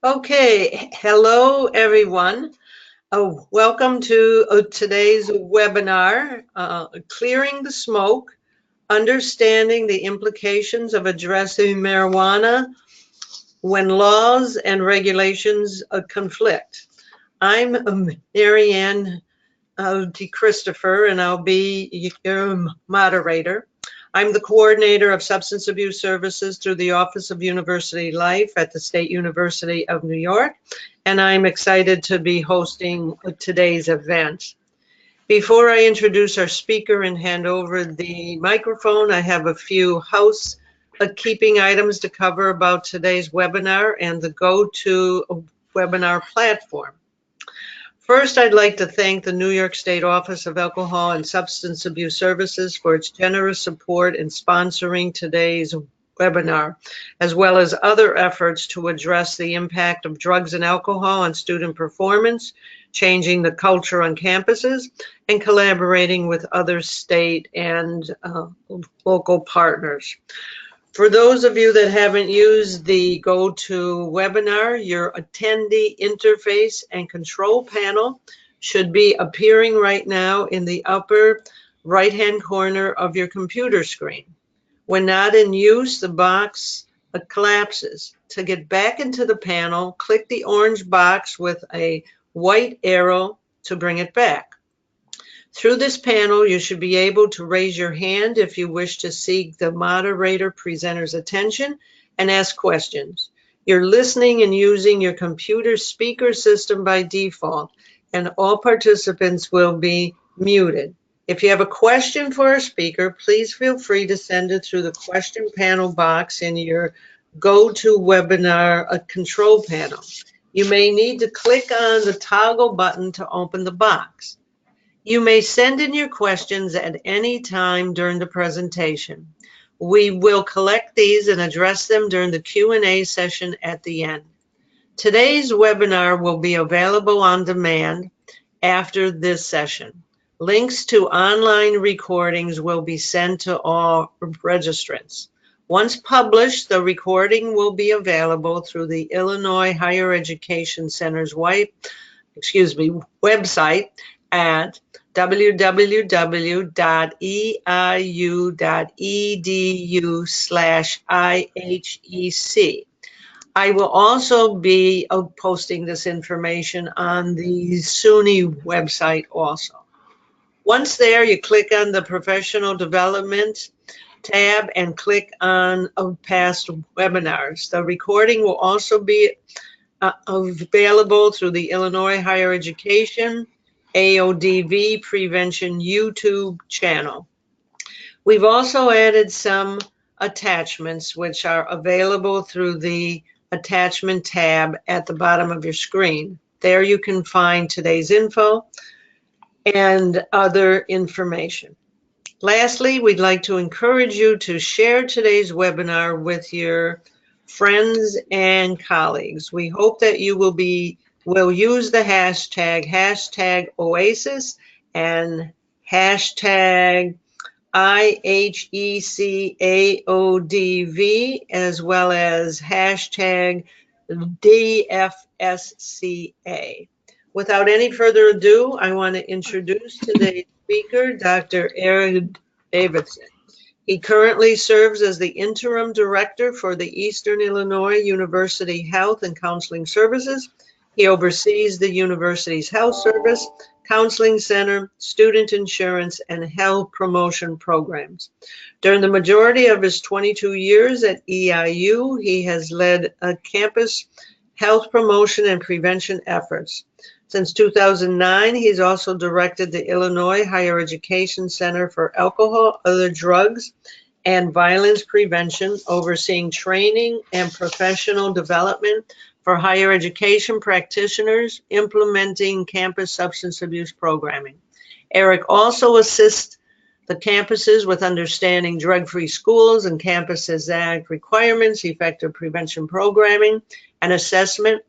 Okay, hello everyone. Welcome to today's webinar, Clearing the Smoke, Understanding the Implications of Addressing Marijuana When Laws and Regulations Conflict. I'm Marianne DeChristopher, and I'll be your moderator. I'm the coordinator of substance abuse services through the Office of University Life at the State University of New York, and I'm excited to be hosting today's event. Before I introduce our speaker and hand over the microphone, I have a few housekeeping items to cover about today's webinar and the GoToWebinar platform. First, I'd like to thank the New York State Office of Alcohol and Substance Abuse Services for its generous support in sponsoring today's webinar, as well as other efforts to address the impact of drugs and alcohol on student performance, changing the culture on campuses, and collaborating with other state and local partners. For those of you that haven't used the GoToWebinar, your attendee interface and control panel should be appearing right now in the upper right-hand corner of your computer screen. When not in use, the box collapses. To get back into the panel, click the orange box with a white arrow to bring it back. Through this panel, you should be able to raise your hand if you wish to seek the moderator presenter's attention and ask questions. You're listening and using your computer speaker system by default, and all participants will be muted. If you have a question for our speaker, please feel free to send it through the question panel box in your GoToWebinar control panel. You may need to click on the toggle button to open the box. You may send in your questions at any time during the presentation. We will collect these and address them during the Q&A session at the end. Today's webinar will be available on demand after this session. Links to online recordings will be sent to all registrants. Once published, the recording will be available through the Illinois Higher Education Center's website at www.eiu.edu/IHEC. I will also be posting this information on the SUNY website also. Once there, you click on the Professional Development tab and click on Past Webinars. The recording will also be available through the Illinois Higher Education AODV Prevention YouTube channel. We've also added some attachments which are available through the Attachment tab at the bottom of your screen. There you can find today's info and other information. Lastly, we'd like to encourage you to share today's webinar with your friends and colleagues. We hope that you will use the hashtag Oasis and hashtag IHECAODV, as well as hashtag DFSCA. Without any further ado, I want to introduce today's speaker, Dr. Eric Davidson. He currently serves as the Interim Director for the Eastern Illinois University Health and Counseling Services. He oversees the university's health service, counseling center, student insurance, and health promotion programs. During the majority of his 22 years at EIU, he has led campus health promotion and prevention efforts. Since 2009, he's also directed the Illinois Higher Education Center for Alcohol, Other Drugs, and Violence Prevention, overseeing training and professional development for higher education practitioners implementing campus substance abuse programming. Eric also assists the campuses with understanding drug-free schools and Campuses Act requirements, effective prevention programming, and assessment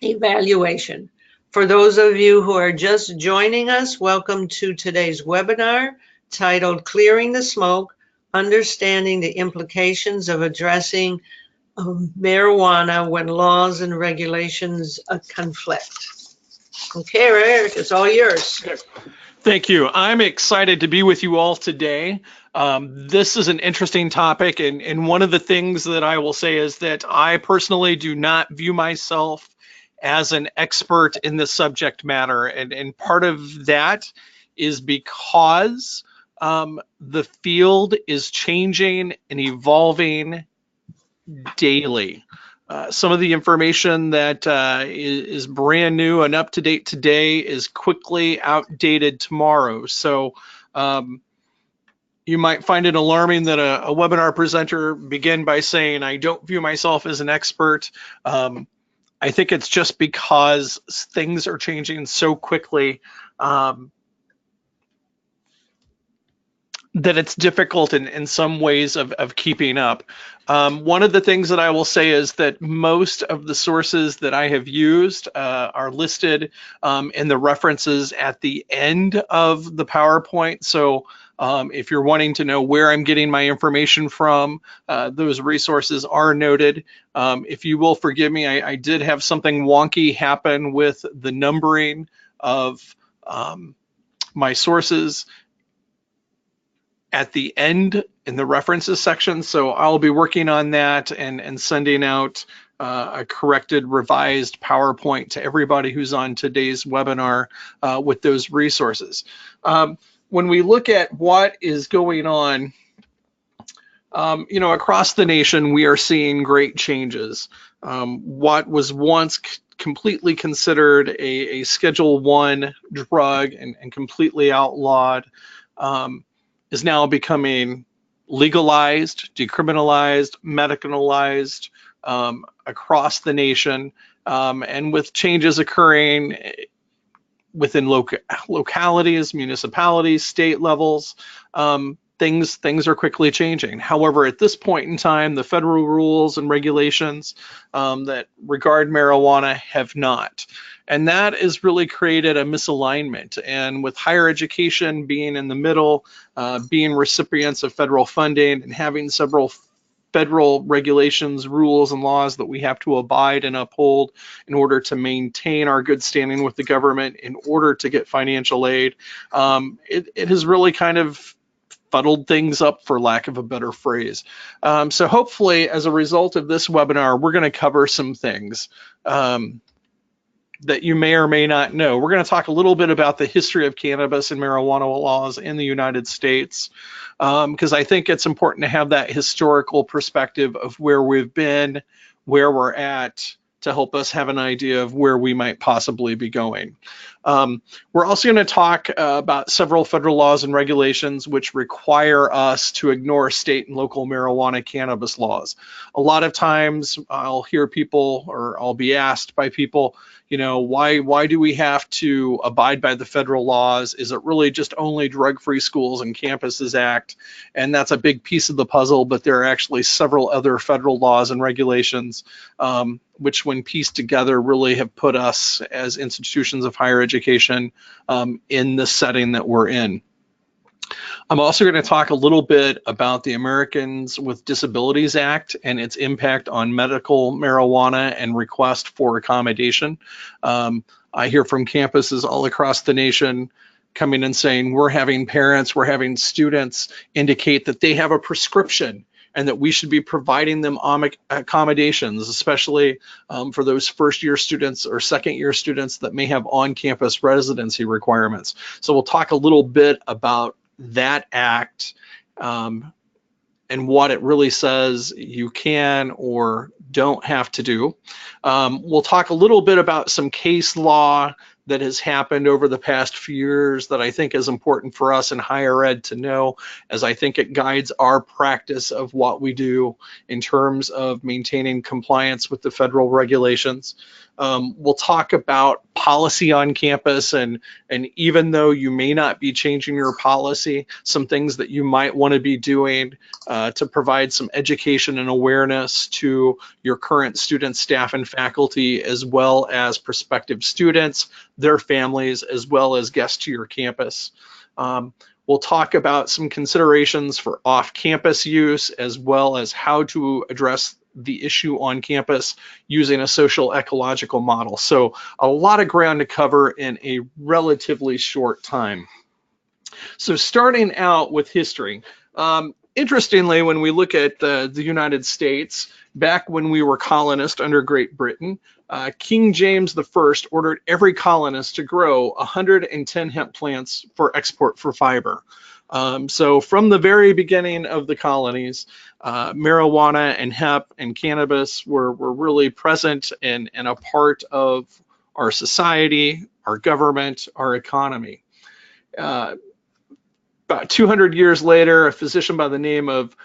evaluation. For those of you who are just joining us, welcome to today's webinar titled Clearing the Smoke, Understanding the Implications of Addressing marijuana when laws and regulations conflict. Okay, Eric, it's all yours. Thank you. I'm excited to be with you all today. This is an interesting topic, and one of the things that I will say is that I personally do not view myself as an expert in the subject matter, and part of that is because the field is changing and evolving daily. Some of the information that is brand new and up to date today is quickly outdated tomorrow. So you might find it alarming that a webinar presenter began by saying, I don't view myself as an expert. I think it's just because things are changing so quickly that it's difficult in some ways of keeping up. One of the things that I will say is that most of the sources that I have used are listed in the references at the end of the PowerPoint. So if you're wanting to know where I'm getting my information from, those resources are noted. If you will forgive me, I did have something wonky happen with the numbering of my sources at the end in the references section. So I'll be working on that and sending out a corrected, revised PowerPoint to everybody who's on today's webinar with those resources. When we look at what is going on, across the nation, we are seeing great changes. What was once completely considered a Schedule I drug and completely outlawed is now becoming legalized, decriminalized, medicalized across the nation, and with changes occurring within localities, municipalities, state levels, things are quickly changing. However, at this point in time, the federal rules and regulations that regard marijuana have not. And that has really created a misalignment. And with higher education being in the middle, being recipients of federal funding and having several federal regulations, rules, and laws that we have to abide and uphold in order to maintain our good standing with the government, in order to get financial aid, it has really kind of fuddled things up, for lack of a better phrase. So hopefully, as a result of this webinar, we're going to cover some things that you may or may not know. We're going to talk a little bit about the history of cannabis and marijuana laws in the United States, because I think it's important to have that historical perspective of where we've been, where we're at, to help us have an idea of where we might possibly be going. We're also going to talk about several federal laws and regulations which require us to ignore state and local marijuana cannabis laws. A lot of times I'll hear people, or I'll be asked by people, why do we have to abide by the federal laws? Is it really just only DrugFree Schools and Campuses Act? And that's a big piece of the puzzle, but there are actually several other federal laws and regulations which, when pieced together, really have put us as institutions of higher education in the setting that we're in. I'm also going to talk a little bit about the Americans with Disabilities Act and its impact on medical marijuana and request for accommodation. I hear from campuses all across the nation coming and saying, we're having parents, we're having students indicate that they have a prescription and that we should be providing them accommodations, especially for those first-year students or second-year students that may have on-campus residency requirements. So we'll talk a little bit about that act and what it really says you can or don't have to do. We'll talk a little bit about some case law that has happened over the past few years that I think is important for us in higher ed to know, as I think it guides our practice of what we do in terms of maintaining compliance with the federal regulations. We'll talk about policy on campus, and even though you may not be changing your policy, some things that you might want to be doing to provide some education and awareness to your current students, staff, and faculty, as well as prospective students, their families, as well as guests to your campus. We'll talk about some considerations for off-campus use, as well as how to address the issue on campus using a social ecological model. So a lot of ground to cover in a relatively short time. So starting out with history, interestingly, when we look at the United States, back when we were colonists under Great Britain, King James I ordered every colonist to grow 110 hemp plants for export for fiber. So from the very beginning of the colonies, marijuana and hemp and cannabis were really present and a part of our society, our government, our economy. About 200 years later, a physician by the name of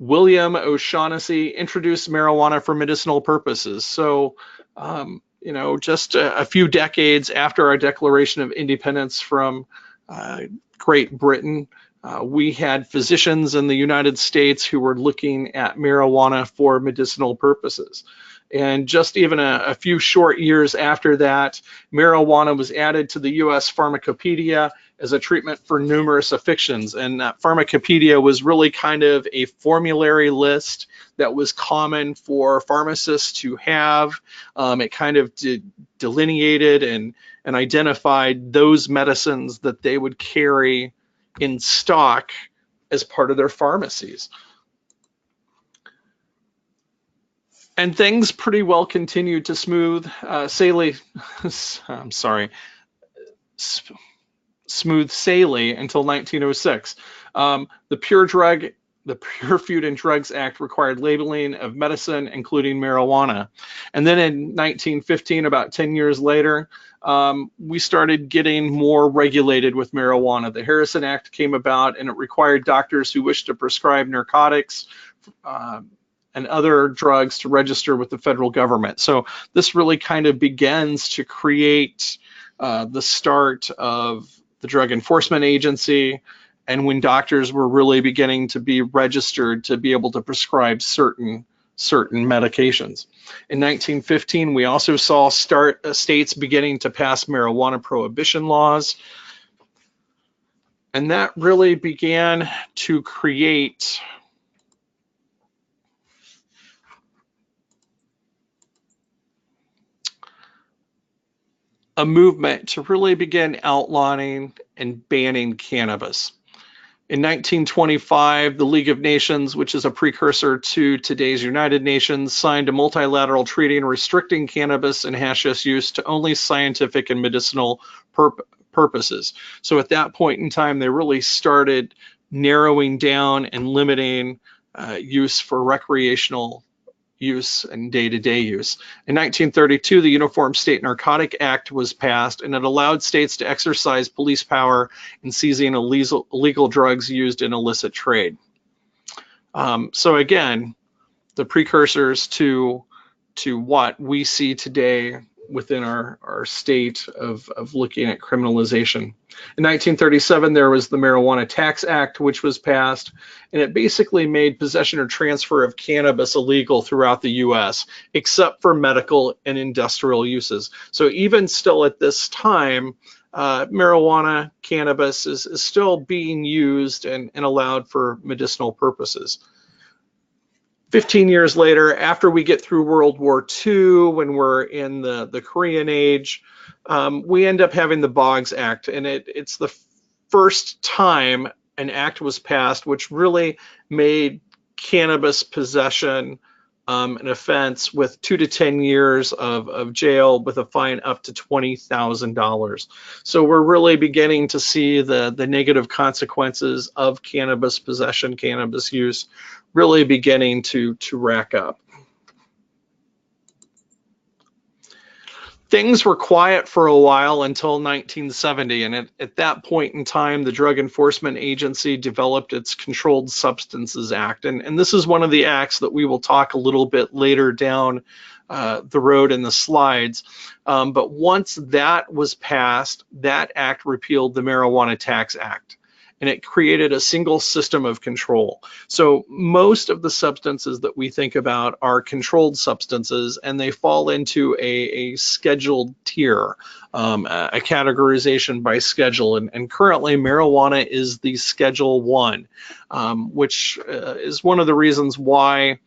William O'Shaughnessy introduced marijuana for medicinal purposes. So, you know, just a few decades after our Declaration of Independence from Great Britain, we had physicians in the United States who were looking at marijuana for medicinal purposes. And just even a few short years after that, marijuana was added to the US Pharmacopedia as a treatment for numerous afflictions. And that Pharmacopedia was really kind of a formulary list that was common for pharmacists to have. It kind of delineated and identified those medicines that they would carry in stock as part of their pharmacies. And things pretty well continued to smooth sailing until 1906. The Pure Food and Drugs Act required labeling of medicine, including marijuana. And then in 1915, about 10 years later, we started getting more regulated with marijuana. The Harrison Act came about, and it required doctors who wished to prescribe narcotics and other drugs to register with the federal government. So this really kind of begins to create the start of the Drug Enforcement Agency, and when doctors were really beginning to be registered to be able to prescribe certain medications. In 1915, we also saw states beginning to pass marijuana prohibition laws, and that really began to create a movement to really begin outlawing and banning cannabis. In 1925, the League of Nations, which is a precursor to today's United Nations, signed a multilateral treaty restricting cannabis and hashish use to only scientific and medicinal purposes. So at that point in time, they really started narrowing down and limiting use for recreational use and day-to-day use. In 1932, the Uniform State Narcotic Act was passed, and it allowed states to exercise police power in seizing illegal drugs used in illicit trade. So again, the precursors to what we see today within our state of looking at criminalization. In 1937, there was the Marijuana Tax Act, which was passed, and it basically made possession or transfer of cannabis illegal throughout the US, except for medical and industrial uses. So even still at this time, marijuana, cannabis is still being used and allowed for medicinal purposes. 15 years later, after we get through World War II, when we're in the Korean Age, we end up having the Boggs Act, and it's the first time an act was passed which really made cannabis possession an offense with 2 to 10 years of jail with a fine up to $20,000. So we're really beginning to see the negative consequences of cannabis possession, cannabis use, really beginning to rack up. Things were quiet for a while until 1970, and at that point in time, the Drug Enforcement Agency developed its Controlled Substances Act, and this is one of the acts that we will talk a little bit later down the road in the slides. But once that was passed, that act repealed the Marijuana Tax Act, and it created a single system of control. So most of the substances that we think about are controlled substances, and they fall into a scheduled tier, a categorization by schedule. And currently marijuana is the Schedule 1, which is one of the reasons why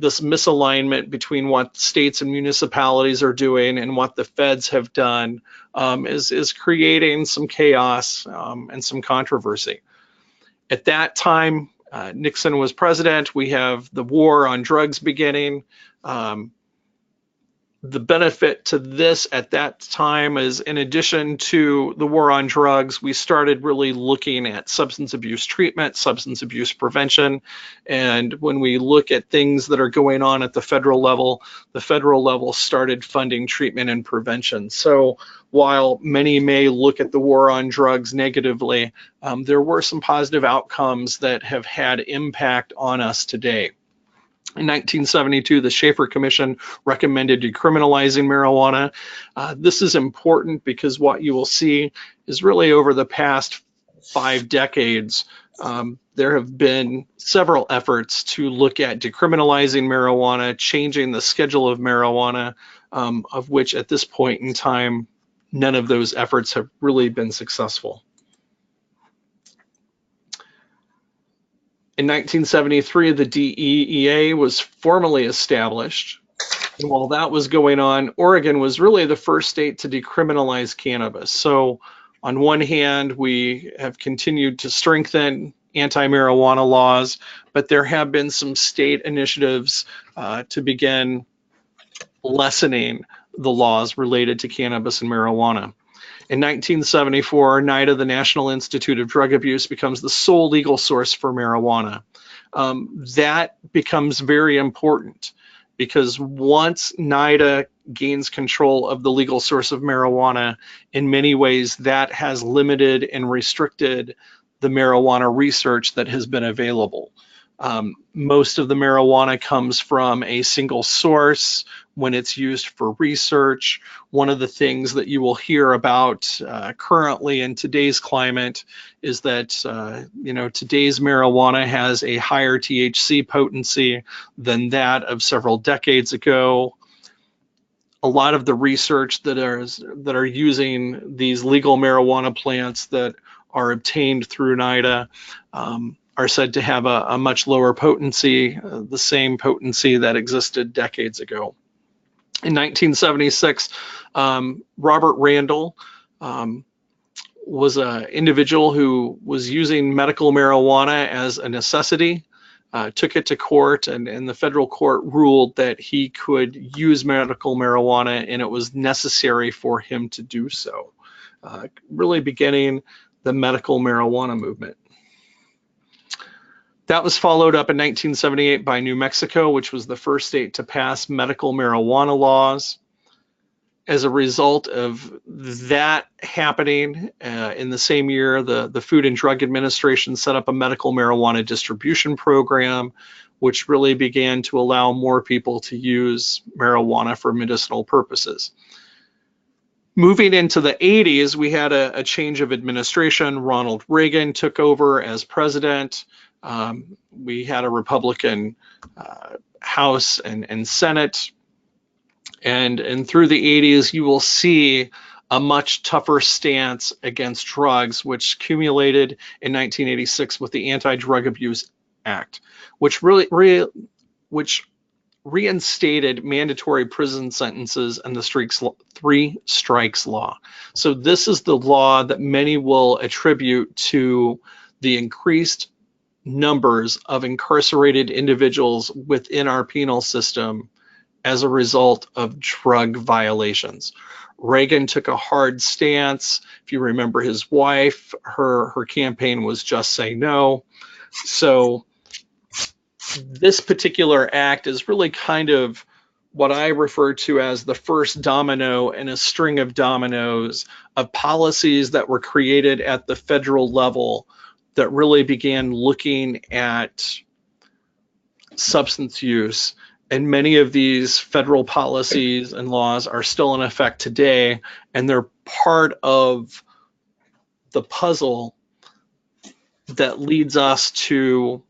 this misalignment between what states and municipalities are doing and what the feds have done is creating some chaos and some controversy. At that time, Nixon was president. We have the war on drugs beginning. The benefit to this at that time is, in addition to the war on drugs, we started really looking at substance abuse treatment, substance abuse prevention. And when we look at things that are going on at the federal level started funding treatment and prevention. So while many may look at the war on drugs negatively, there were some positive outcomes that have had impact on us today. In 1972, the Schaefer Commission recommended decriminalizing marijuana. This is important because what you will see is really over the past 5 decades, there have been several efforts to look at decriminalizing marijuana, changing the schedule of marijuana, of which at this point in time, none of those efforts have really been successful. In 1973, the DEA was formally established. And while that was going on, Oregon was really the first state to decriminalize cannabis. So on one hand, we have continued to strengthen anti-marijuana laws, but there have been some state initiatives to begin lessening the laws related to cannabis and marijuana. In 1974, NIDA, the National Institute of Drug Abuse, becomes the sole legal source for marijuana. That becomes very important because once NIDA gains control of the legal source of marijuana, in many ways that has limited and restricted the marijuana research that has been available. Most of the marijuana comes from a single source when it's used for research. One of the things that you will hear about currently in today's climate is that today's marijuana has a higher THC potency than that of several decades ago. A lot of the research that are using these legal marijuana plants that are obtained through NIDA are said to have a much lower potency, the same potency that existed decades ago. In 1976, Robert Randall was an individual who was using medical marijuana as a necessity, took it to court, and the federal court ruled that he could use medical marijuana and it was necessary for him to do so, really beginning the medical marijuana movement. That was followed up in 1978 by New Mexico, which was the first state to pass medical marijuana laws. As a result of that happening, in the same year, the Food and Drug Administration set up a medical marijuana distribution program, which really began to allow more people to use marijuana for medicinal purposes. Moving into the 80s, we had a change of administration. Ronald Reagan took over as president. We had a Republican House and Senate. And through the 80s, you will see a much tougher stance against drugs, which accumulated in 1986 with the Anti-Drug Abuse Act, which reinstated mandatory prison sentences and the 3 strikes law. So this is the law that many will attribute to the increased numbers of incarcerated individuals within our penal system as a result of drug violations. Reagan took a hard stance. If you remember his wife, her campaign was just say no. So this particular act is really kind of what I refer to as the first domino in a string of dominoes of policies that were created at the federal level that really began looking at substance use. And many of these federal policies and laws are still in effect today, and they're part of the puzzle that leads us to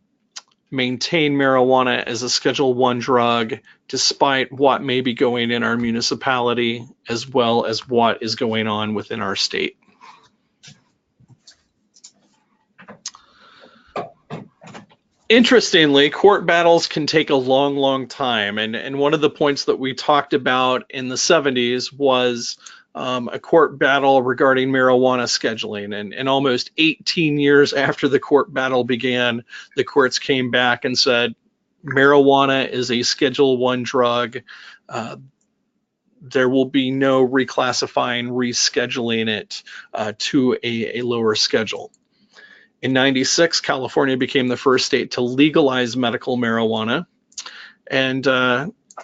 maintain marijuana as a Schedule I drug, despite what may be going in our municipality, as well as what is going on within our state. Interestingly, court battles can take a long, long time. And one of the points that we talked about in the 70s was a court battle regarding marijuana scheduling. And almost 18 years after the court battle began, the courts came back and said, marijuana is a Schedule I drug. There will be no reclassifying, rescheduling it to a lower schedule. In '96, California became the first state to legalize medical marijuana. And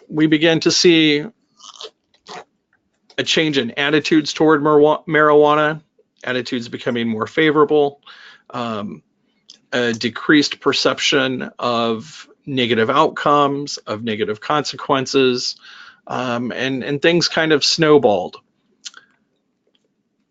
we began to see a change in attitudes toward marijuana, attitudes becoming more favorable, a decreased perception of negative outcomes, of negative consequences, and things kind of snowballed.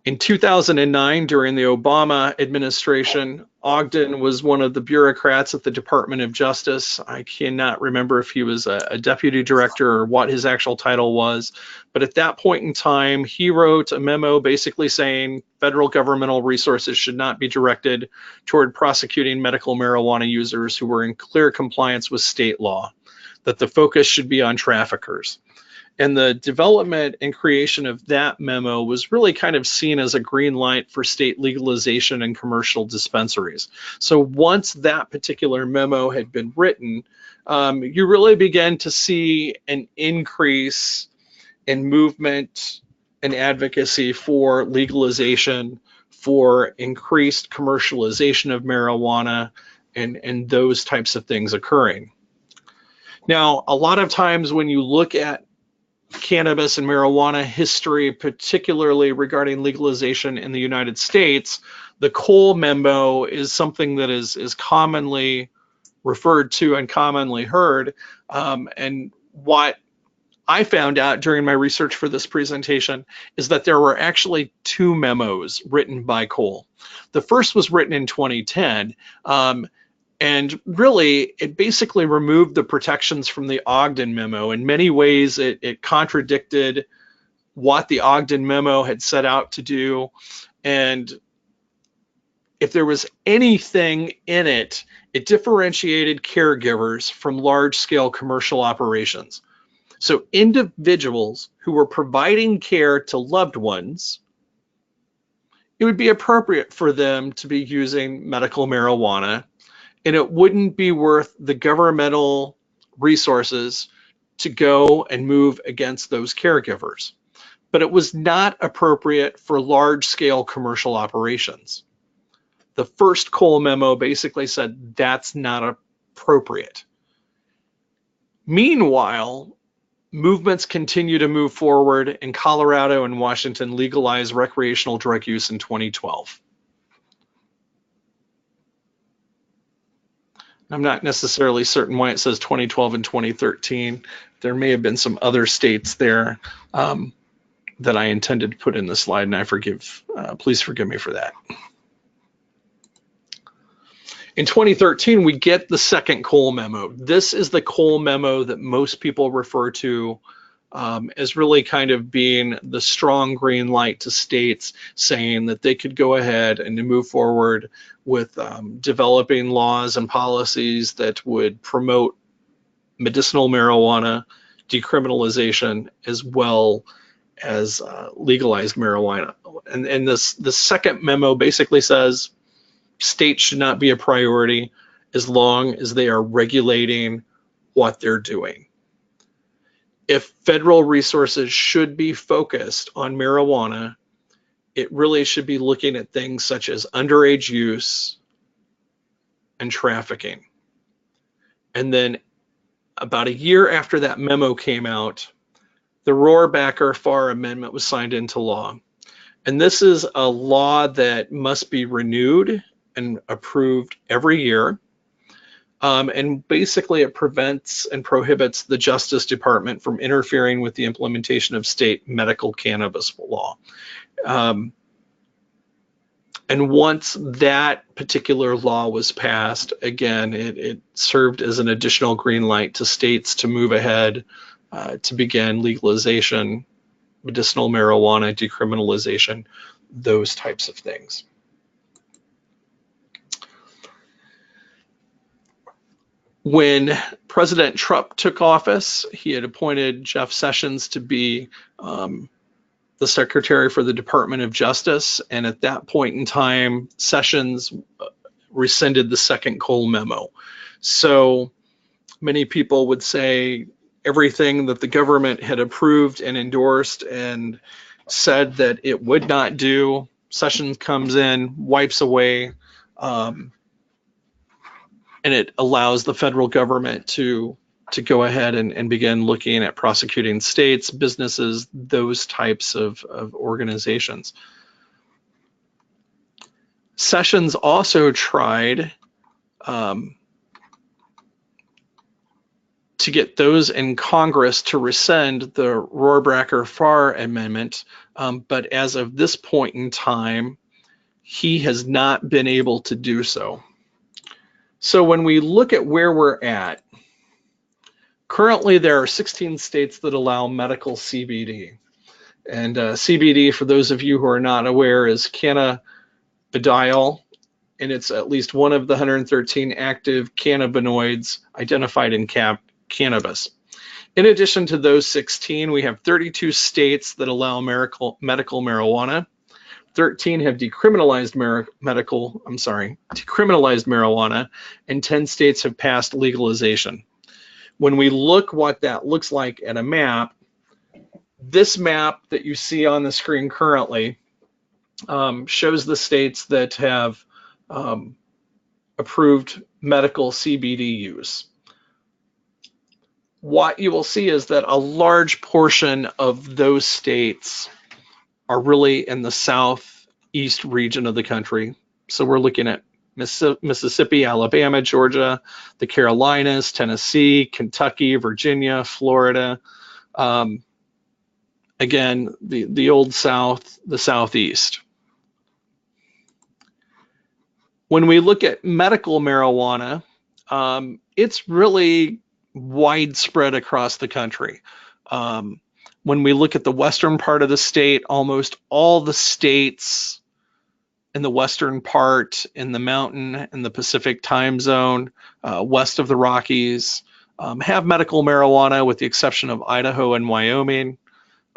In 2009, during the Obama administration, Ogden was one of the bureaucrats at the Department of Justice. I cannot remember if he was a deputy director or what his actual title was, but at that point in time, he wrote a memo basically saying federal governmental resources should not be directed toward prosecuting medical marijuana users who were in clear compliance with state law, that the focus should be on traffickers. And the development and creation of that memo was really kind of seen as a green light for state legalization and commercial dispensaries. So once that particular memo had been written, you really began to see an increase in movement and advocacy for legalization, for increased commercialization of marijuana, and those types of things occurring. Now, a lot of times when you look at cannabis and marijuana history, particularly regarding legalization in the United States, the Cole Memo is something that is commonly referred to and commonly heard. And what I found out during my research for this presentation is that there were actually two memos written by Cole. The first was written in 2010. And really, it basically removed the protections from the Ogden Memo. In many ways, it contradicted what the Ogden Memo had set out to do. And if there was anything in it, it differentiated caregivers from large-scale commercial operations. So individuals who were providing care to loved ones, it would be appropriate for them to be using medical marijuana, and it wouldn't be worth the governmental resources to go and move against those caregivers. But it was not appropriate for large-scale commercial operations. The first Cole Memo basically said that's not appropriate. Meanwhile, movements continue to move forward, and Colorado and Washington legalized recreational drug use in 2012. I'm not necessarily certain why it says 2012 and 2013. There may have been some other states there that I intended to put in the slide, and please forgive me for that. In 2013, we get the second Cole Memo. This is the Cole Memo that most people refer to as really kind of being the strong green light to states saying that they could go ahead and move forward with developing laws and policies that would promote medicinal marijuana decriminalization as well as legalized marijuana. And the second memo basically says states should not be a priority as long as they are regulating what they're doing. If federal resources should be focused on marijuana, it really should be looking at things such as underage use and trafficking. And then about a year after that memo came out, the Rohrabacher-Farr Amendment was signed into law. And this is a law that must be renewed and approved every year. And basically it prevents and prohibits the Justice Department from interfering with the implementation of state medical cannabis law. And once that particular law was passed, again, it served as an additional green light to states to move ahead to begin legalization, medicinal marijuana, decriminalization, those types of things. When President Trump took office, he had appointed Jeff Sessions to be the Secretary for the Department of Justice. And at that point in time, Sessions rescinded the second Cole memo. So many people would say everything that the government had approved and endorsed and said that it would not do, Sessions comes in, wipes away, and it allows the federal government to go ahead and begin looking at prosecuting states, businesses, those types of organizations. Sessions also tried to get those in Congress to rescind the Rohrabacher-Farr Amendment, but as of this point in time, he has not been able to do so. So when we look at where we're at, currently there are 16 states that allow medical CBD. And CBD, for those of you who are not aware, is cannabidiol, and it's at least one of the 113 active cannabinoids identified in cannabis. In addition to those 16, we have 32 states that allow medical marijuana. 13 have decriminalized marijuana, and 10 states have passed legalization. When we look what that looks like at a map, this map that you see on the screen currently shows the states that have approved medical CBD use. What you will see is that a large portion of those states are really in the southeast region of the country. So we're looking at Mississippi, Alabama, Georgia, the Carolinas, Tennessee, Kentucky, Virginia, Florida. Again, the old South, the Southeast. When we look at medical marijuana, it's really widespread across the country. When we look at the western part of the state, almost all the states in the western part, in the mountain, in the Pacific time zone, west of the Rockies, have medical marijuana with the exception of Idaho and Wyoming.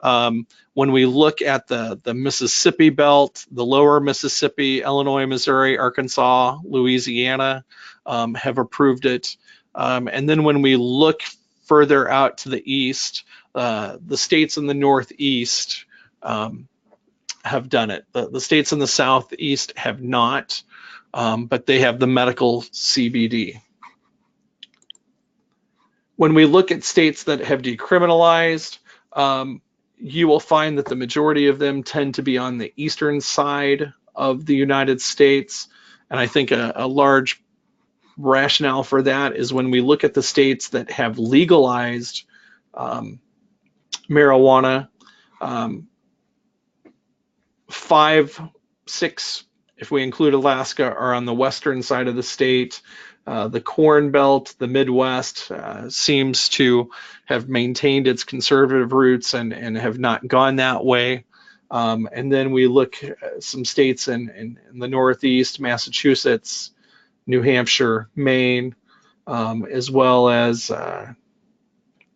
When we look at the Mississippi belt, the lower Mississippi, Illinois, Missouri, Arkansas, Louisiana have approved it. And then when we look further out to the east, the states in the northeast have done it. The states in the southeast have not, but they have the medical CBD. When we look at states that have decriminalized, you will find that the majority of them tend to be on the eastern side of the United States. And I think a large rationale for that is when we look at the states that have legalized marijuana, 5, 6, if we include Alaska, are on the western side of the state. The Corn Belt, the Midwest, seems to have maintained its conservative roots and have not gone that way. And then we look at some states in the Northeast, Massachusetts, New Hampshire, Maine, as well as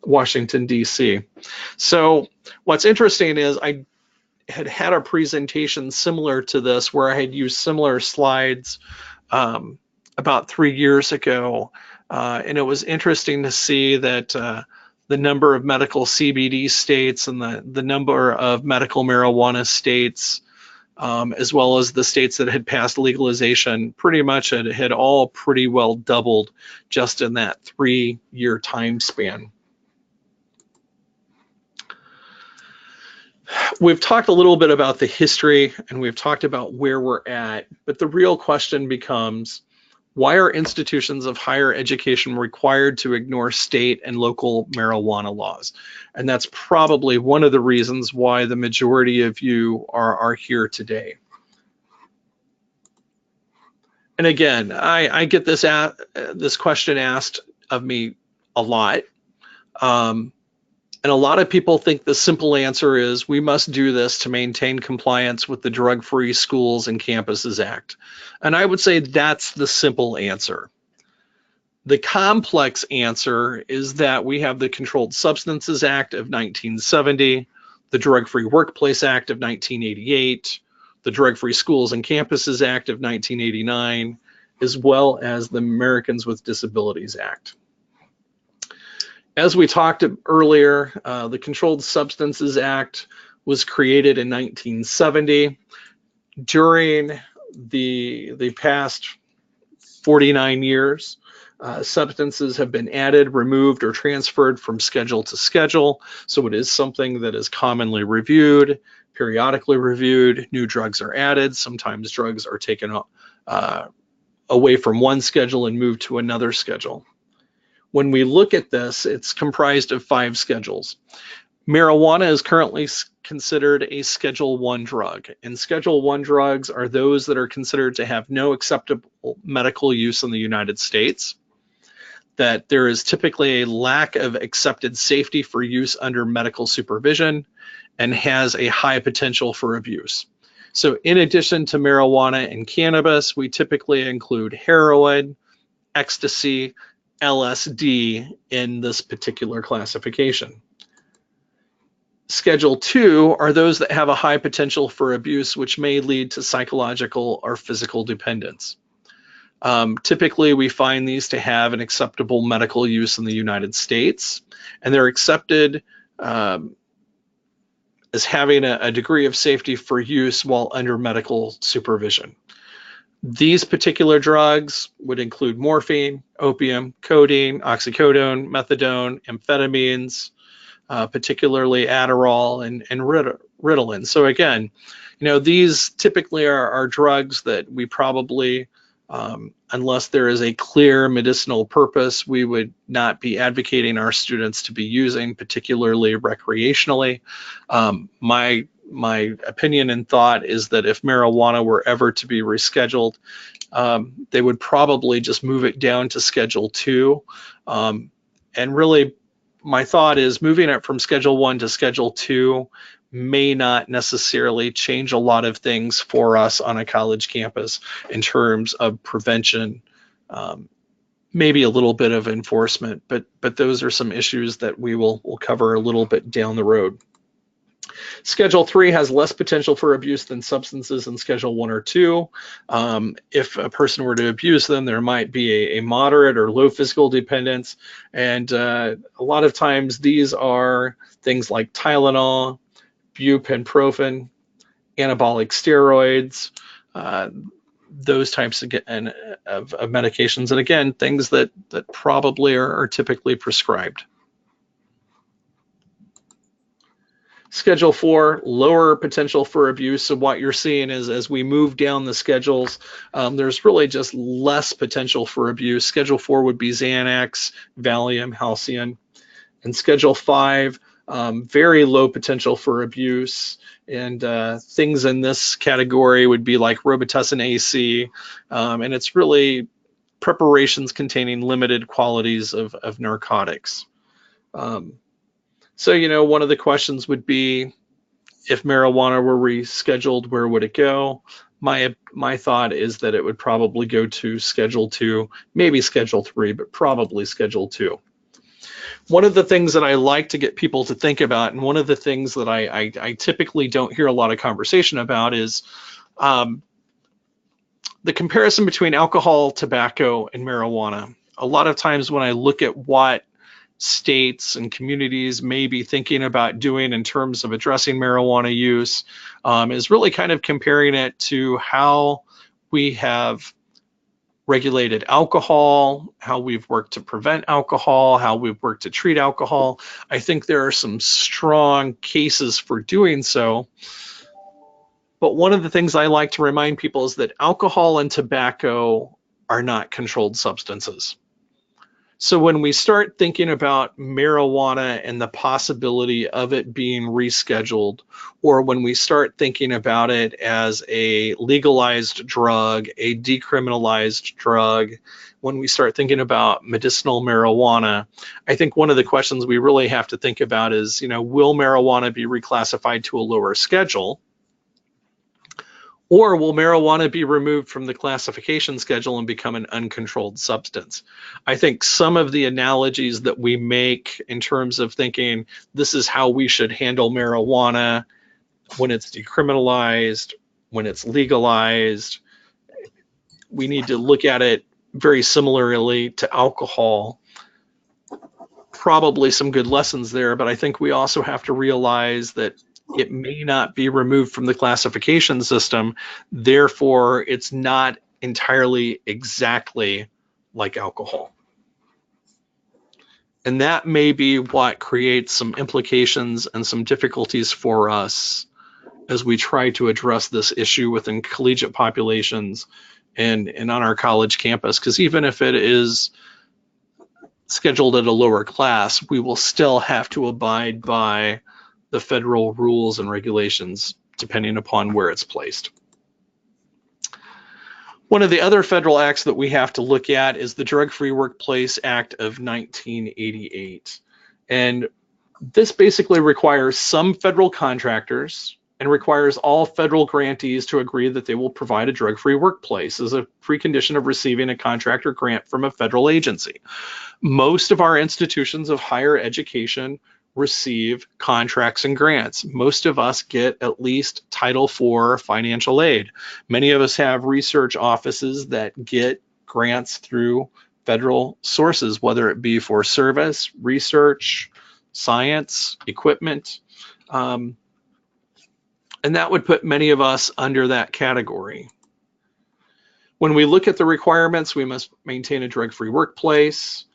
Washington, D.C. So what's interesting is I had a presentation similar to this where I had used similar slides about 3 years ago. And it was interesting to see that the number of medical CBD states and the number of medical marijuana states, as well as the states that had passed legalization, pretty much had all pretty well doubled just in that 3-year time span. We've talked a little bit about the history and we've talked about where we're at, but the real question becomes, why are institutions of higher education required to ignore state and local marijuana laws? And that's probably one of the reasons why the majority of you are here today. And again, I get this question asked of me a lot. And a lot of people think the simple answer is we must do this to maintain compliance with the Drug-Free Schools and Campuses Act. And I would say that's the simple answer. The complex answer is that we have the Controlled Substances Act of 1970, the DrugFree Workplace Act of 1988, the DrugFree Schools and Campuses Act of 1989, as well as the Americans with Disabilities Act. As we talked earlier, the Controlled Substances Act was created in 1970. During the past 49 years, substances have been added, removed, or transferred from schedule to schedule. So it is something that is commonly reviewed, periodically reviewed. New drugs are added. Sometimes drugs are taken away from one schedule and moved to another schedule. When we look at this, it's comprised of 5 schedules. Marijuana is currently considered a Schedule 1 drug, and Schedule 1 drugs are those that are considered to have no acceptable medical use in the United States, that there is typically a lack of accepted safety for use under medical supervision, and has a high potential for abuse. So in addition to marijuana and cannabis, we typically include heroin, ecstasy, LSD in this particular classification. Schedule 2 are those that have a high potential for abuse, which may lead to psychological or physical dependence. Typically, we find these to have an acceptable medical use in the United States, and they're accepted as having a degree of safety for use while under medical supervision. These particular drugs would include morphine, opium, codeine, oxycodone, methadone, amphetamines, particularly Adderall and Ritalin. So again, these typically are drugs that we probably, unless there is a clear medicinal purpose, we would not be advocating our students to be using, particularly recreationally. My opinion and thought is that if marijuana were ever to be rescheduled, they would probably just move it down to Schedule 2. And really, my thought is moving it from Schedule 1 to Schedule 2 may not necessarily change a lot of things for us on a college campus in terms of prevention, maybe a little bit of enforcement, but those are some issues that we'll cover a little bit down the road. Schedule 3 has less potential for abuse than substances in Schedule 1 or 2. If a person were to abuse them, there might be a moderate or low physical dependence. And a lot of times these are things like Tylenol, buprenorphine, anabolic steroids, those types of medications. And again, things that probably are typically prescribed. Schedule 4, lower potential for abuse. So what you're seeing is as we move down the schedules, there's really just less potential for abuse. Schedule 4 would be Xanax, Valium, Halcion. And Schedule 5, very low potential for abuse. And things in this category would be like Robitussin AC. And it's really preparations containing limited qualities of narcotics. So, one of the questions would be, if marijuana were rescheduled, where would it go? My thought is that it would probably go to Schedule 2, maybe Schedule 3, but probably Schedule 2. One of the things that I like to get people to think about, and one of the things that I typically don't hear a lot of conversation about, is the comparison between alcohol, tobacco, and marijuana. A lot of times when I look at what states and communities may be thinking about doing in terms of addressing marijuana use, is really kind of comparing it to how we have regulated alcohol, how we've worked to prevent alcohol, how we've worked to treat alcohol. I think there are some strong cases for doing so. But one of the things I like to remind people is that alcohol and tobacco are not controlled substances. So when we start thinking about marijuana and the possibility of it being rescheduled, or when we start thinking about it as a legalized drug, a decriminalized drug, when we start thinking about medicinal marijuana, I think one of the questions we really have to think about is, will marijuana be reclassified to a lower schedule? Or will marijuana be removed from the classification schedule and become an uncontrolled substance? I think some of the analogies that we make in terms of thinking this is how we should handle marijuana when it's decriminalized, when it's legalized, we need to look at it very similarly to alcohol. Probably some good lessons there, but I think we also have to realize that it may not be removed from the classification system. Therefore, it's not entirely exactly like alcohol. And that may be what creates some implications and some difficulties for us as we try to address this issue within collegiate populations and on our college campus. Because even if it is scheduled at a lower class, we will still have to abide by the federal rules and regulations depending upon where it's placed. One of the other federal acts that we have to look at is the DrugFree Workplace Act of 1988. And this basically requires some federal contractors and requires all federal grantees to agree that they will provide a drug-free workplace as a precondition of receiving a contract or grant from a federal agency. Most of our institutions of higher education receive contracts and grants. Most of us get at least Title IV financial aid. Many of us have research offices that get grants through federal sources, whether it be for service, research, science, equipment. And that would put many of us under that category. When we look at the requirements, we must maintain a drug-free workplace.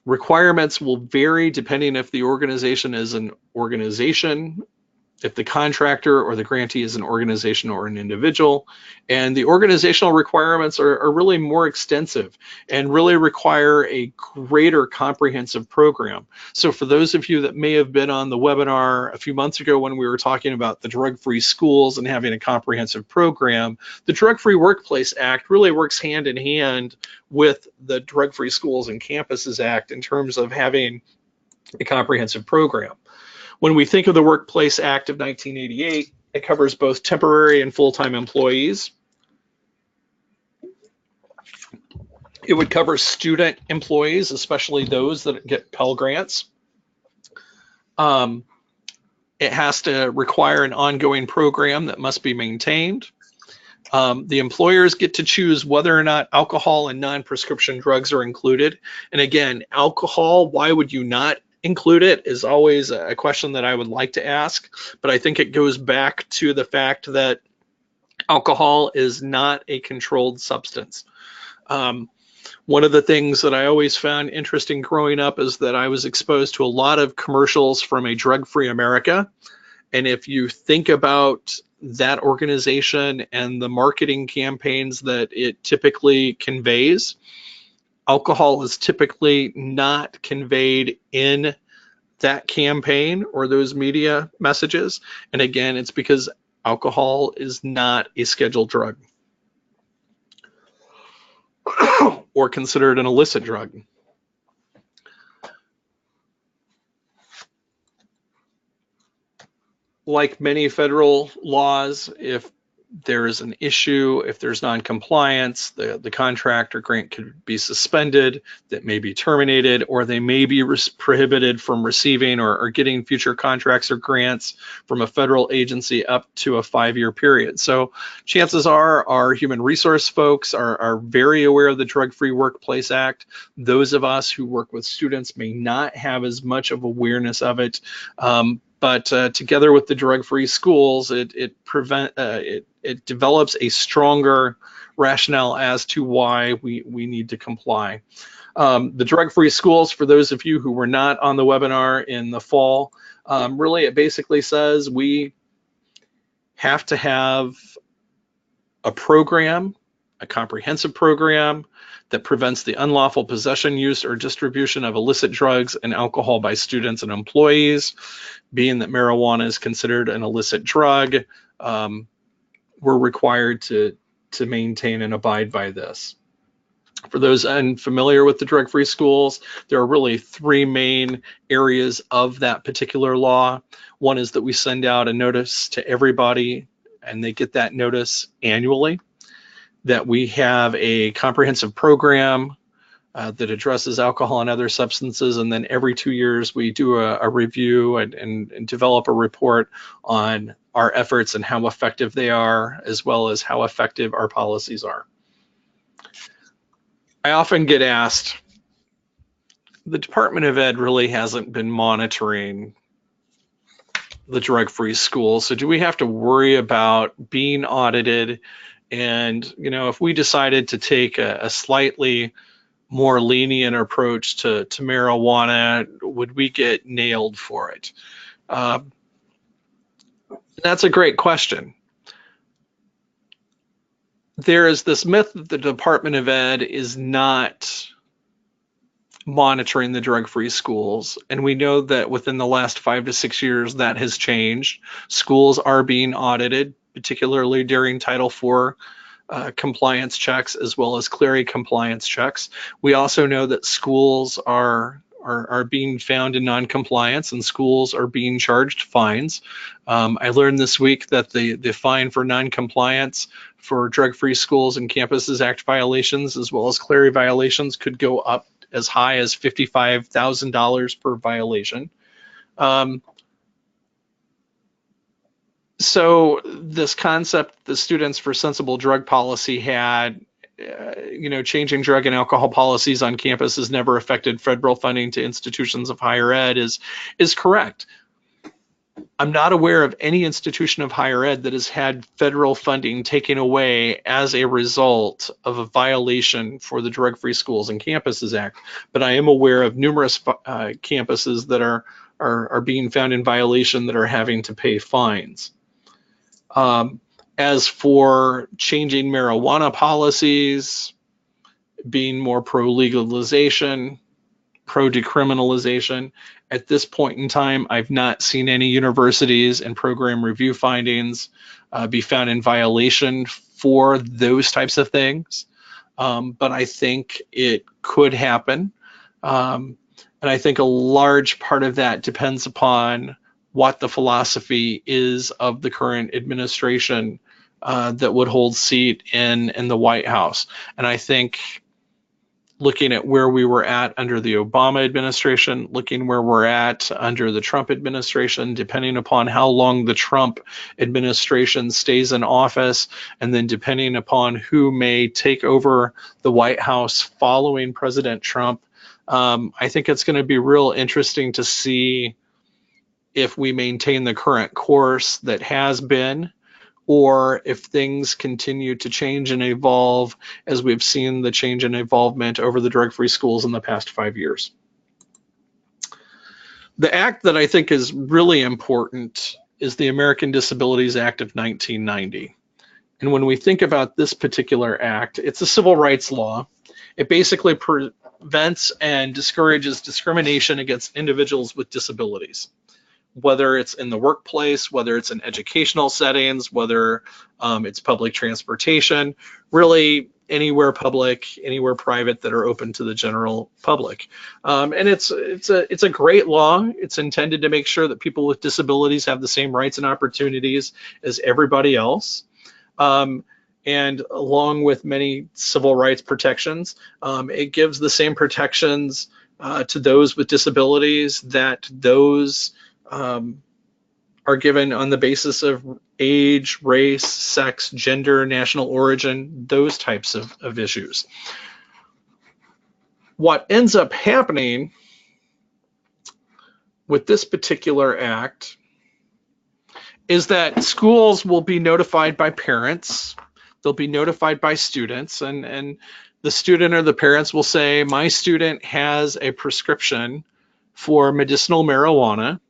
Requirements will vary depending if the organization is an organization, if the contractor or the grantee is an organization or an individual. And the organizational requirements are really more extensive and really require a greater comprehensive program. So for those of you that may have been on the webinar a few months ago when we were talking about the drug-free schools and having a comprehensive program, the Drug-Free Workplace Act really works hand in hand with the Drug-Free Schools and Campuses Act in terms of having a comprehensive program. When we think of the Workplace Act of 1988, it covers both temporary and full-time employees. It would cover student employees, especially those that get Pell Grants. It has to require an ongoing program that must be maintained. The employers get to choose whether or not alcohol and non-prescription drugs are included. And again, alcohol, why would you not include it is always a question that I would like to ask, but I think it goes back to the fact that alcohol is not a controlled substance. One of the things that I always found interesting growing up is that I was exposed to a lot of commercials from a drug-free America. And if you think about that organization and the marketing campaigns that it typically conveys, alcohol is typically not conveyed in that campaign or those media messages. And again, it's because alcohol is not a scheduled drug or considered an illicit drug. Like many federal laws, if there is an issue, if there's non-compliance, the contract or grant could be suspended, that may be terminated, or they may be prohibited from receiving or getting future contracts or grants from a federal agency up to a 5-year period. So chances are our human resource folks are very aware of the Drug-Free Workplace Act. Those of us who work with students may not have as much of awareness of it. But together with the drug-free schools, it develops a stronger rationale as to why we need to comply. The drug-free schools, for those of you who were not on the webinar in the fall, really it basically says we have to have a program, a comprehensive program that prevents the unlawful possession, use, or distribution of illicit drugs and alcohol by students and employees. Being that marijuana is considered an illicit drug, we're required to maintain and abide by this. For those unfamiliar with the drug-free schools, there are really 3 main areas of that particular law. One is that we send out a notice to everybody and they get that notice annually, that we have a comprehensive program that addresses alcohol and other substances, and then every 2 years we do a review and develop a report on our efforts and how effective they are, as well as how effective our policies are. I often get asked, the Department of Ed really hasn't been monitoring the drug-free schools, so do we have to worry about being audited? And, you know, if we decided to take a slightly more lenient approach to marijuana, would we get nailed for it? That's a great question. There is this myth that the Department of Ed is not monitoring the drug-free schools, and we know that within the last 5 to 6 years that has changed. Schools are being audited, particularly during Title IV compliance checks, as well as Clery compliance checks. We also know that schools are being found in non-compliance, and schools are being charged fines. I learned this week that the fine for non-compliance for drug-free schools and campuses act violations, as well as Clery violations, could go up as high as $55,000 per violation. So this concept the Students for Sensible Drug Policy had, changing drug and alcohol policies on campus has never affected federal funding to institutions of higher ed is correct. I'm not aware of any institution of higher ed that has had federal funding taken away as a result of a violation for the Drug-Free Schools and Campuses Act, but I am aware of numerous campuses that are being found in violation that are having to pay fines. As for changing marijuana policies, being more pro-legalization, pro-decriminalization, at this point in time, I've not seen any universities and program review findings be found in violation for those types of things. But I think it could happen. And I think a large part of that depends upon what the philosophy is of the current administration that would hold seat in the White House. And I think looking at where we were at under the Obama administration, looking where we're at under the Trump administration, depending upon how long the Trump administration stays in office, and then depending upon who may take over the White House following President Trump, I think it's going to be real interesting to see if we maintain the current course that has been, or if things continue to change and evolve as we've seen the change and evolvement over the drug-free schools in the past 5 years. The act that I think is really important is the American Disabilities Act of 1990. And when we think about this particular act, it's a civil rights law. It basically prevents and discourages discrimination against individuals with disabilities, whether it's in the workplace, whether it's in educational settings, whether it's public transportation, really anywhere public, anywhere private that are open to the general public. And it's a great law. It's intended to make sure that people with disabilities have the same rights and opportunities as everybody else. And along with many civil rights protections, it gives the same protections to those with disabilities that those are given on the basis of age, race, sex, gender, national origin, those types of issues. What ends up happening with this particular act is that schools will be notified by parents, they'll be notified by students, and the student or the parents will say, my student has a prescription for medicinal marijuana,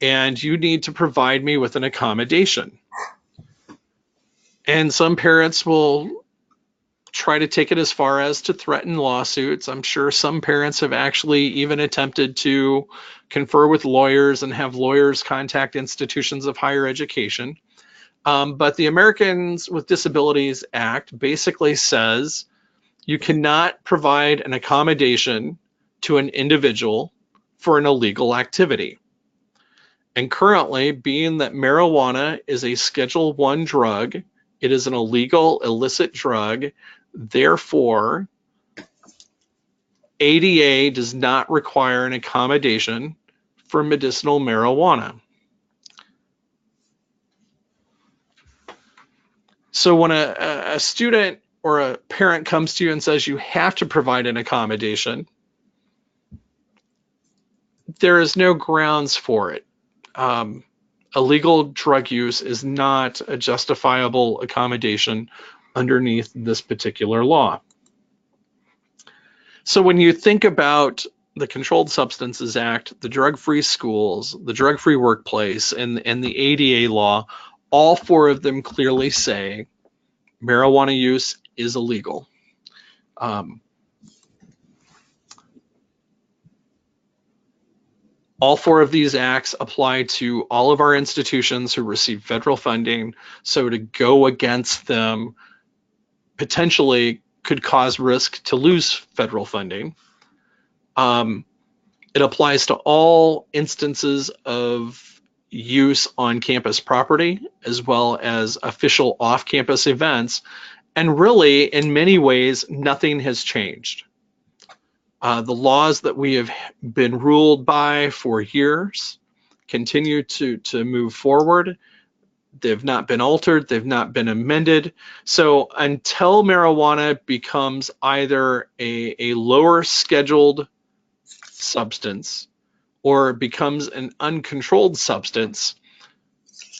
and you need to provide me with an accommodation. And some parents will try to take it as far as to threaten lawsuits. I'm sure some parents have actually even attempted to confer with lawyers and have lawyers contact institutions of higher education. But the Americans with Disabilities Act basically says you cannot provide an accommodation to an individual for an illegal activity. And currently, being that marijuana is a Schedule I drug, it is an illegal, illicit drug. Therefore, ADA does not require an accommodation for medicinal marijuana. So when a student or a parent comes to you and says you have to provide an accommodation, there is no grounds for it. Illegal drug use is not a justifiable accommodation underneath this particular law. So when you think about the Controlled Substances Act, the Drug-Free Schools, the Drug-Free Workplace, and the ADA law, all four of them clearly say marijuana use is illegal. All four of these acts apply to all of our institutions who receive federal funding. So to go against them potentially could cause risk to lose federal funding. It applies to all instances of use on campus property, as well as official off-campus events. And really, in many ways, nothing has changed. The laws that we have been ruled by for years continue to move forward. They've not been altered, they've not been amended. So until marijuana becomes either a lower scheduled substance or becomes an uncontrolled substance,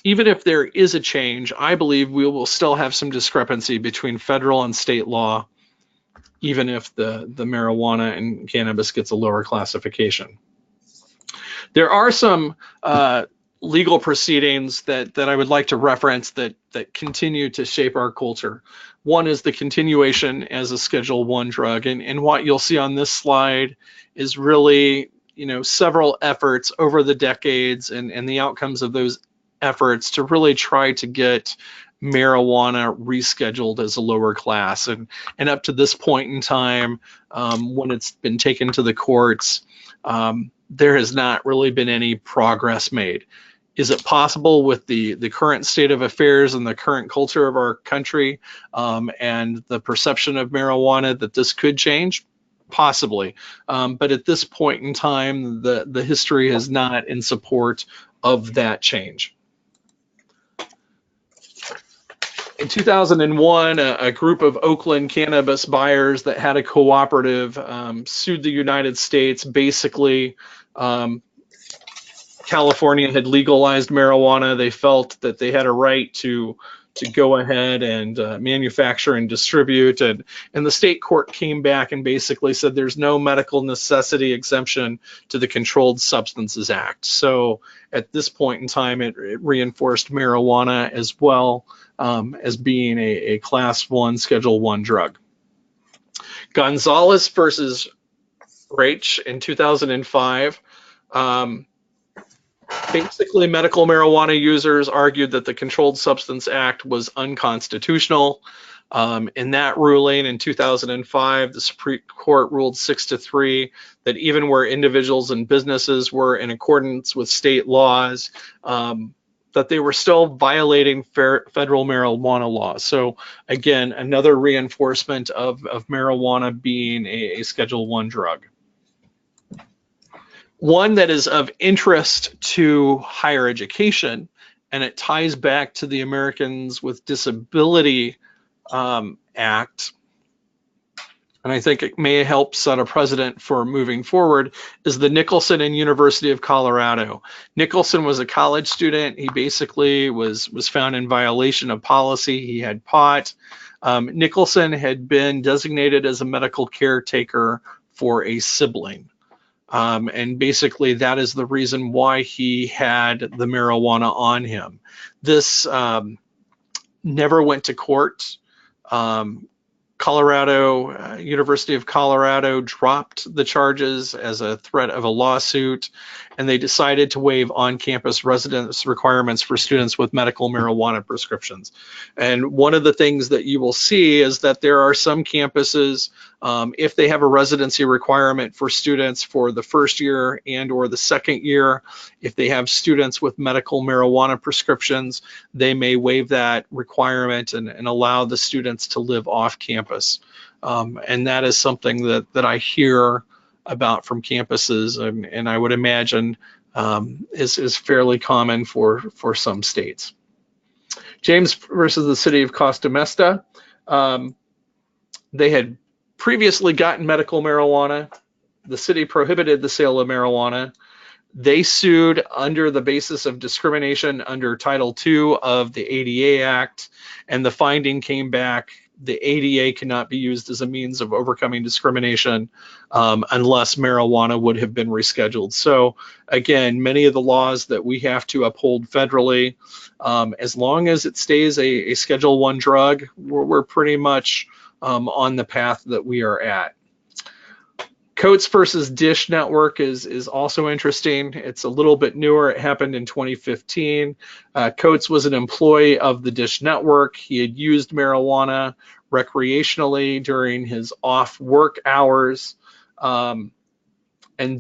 even if there is a change, I believe we will still have some discrepancy between federal and state law, even if the marijuana and cannabis gets a lower classification. There are some legal proceedings that I would like to reference that continue to shape our culture. One is the continuation as a Schedule I drug, and what you'll see on this slide is really, several efforts over the decades and the outcomes of those efforts to really try to get marijuana rescheduled as a lower class. And up to this point in time, when it's been taken to the courts, there has not really been any progress made. Is it possible with the current state of affairs and the current culture of our country and the perception of marijuana that this could change? Possibly. But at this point in time, the history is not in support of that change. In 2001, a group of Oakland cannabis buyers that had a cooperative sued the United States. Basically, California had legalized marijuana. They felt that they had a right to go ahead and manufacture and distribute. And the state court came back and basically said there's no medical necessity exemption to the Controlled Substances Act. So at this point in time, it reinforced marijuana as well as being a Class I, Schedule I drug. Gonzalez versus Raich in 2005. Basically, medical marijuana users argued that the Controlled Substance Act was unconstitutional. In that ruling in 2005, the Supreme Court ruled 6-3 that even where individuals and businesses were in accordance with state laws, that they were still violating federal marijuana laws. So again, another reinforcement of marijuana being a Schedule I drug. One that is of interest to higher education, and it ties back to the Americans with Disabilities Act, and I think it may help set a precedent for moving forward, is the Nicholson and University of Colorado. Nicholson was a college student. He basically was found in violation of policy. He had pot. Nicholson had been designated as a medical caretaker for a sibling. And basically that is the reason why he had the marijuana on him. This never went to court. University of Colorado dropped the charges as a threat of a lawsuit, and they decided to waive on-campus residence requirements for students with medical marijuana prescriptions. And one of the things that you will see is that there are some campuses If they have a residency requirement for students for the first year and or the second year, if they have students with medical marijuana prescriptions, they may waive that requirement and allow the students to live off campus. And that is something that I hear about from campuses, and I would imagine is fairly common for some states. James versus the city of Costa Mesta. They had previously gotten medical marijuana. The city prohibited the sale of marijuana. They sued under the basis of discrimination under Title II of the ADA Act, and the finding came back: the ADA cannot be used as a means of overcoming discrimination unless marijuana would have been rescheduled. So again, many of the laws that we have to uphold federally, as long as it stays a Schedule I drug, we're pretty much on the path that we are at. Coates versus Dish Network is also interesting. It's a little bit newer. It happened in 2015. Coates was an employee of the Dish Network. He had used marijuana recreationally during his off work hours, and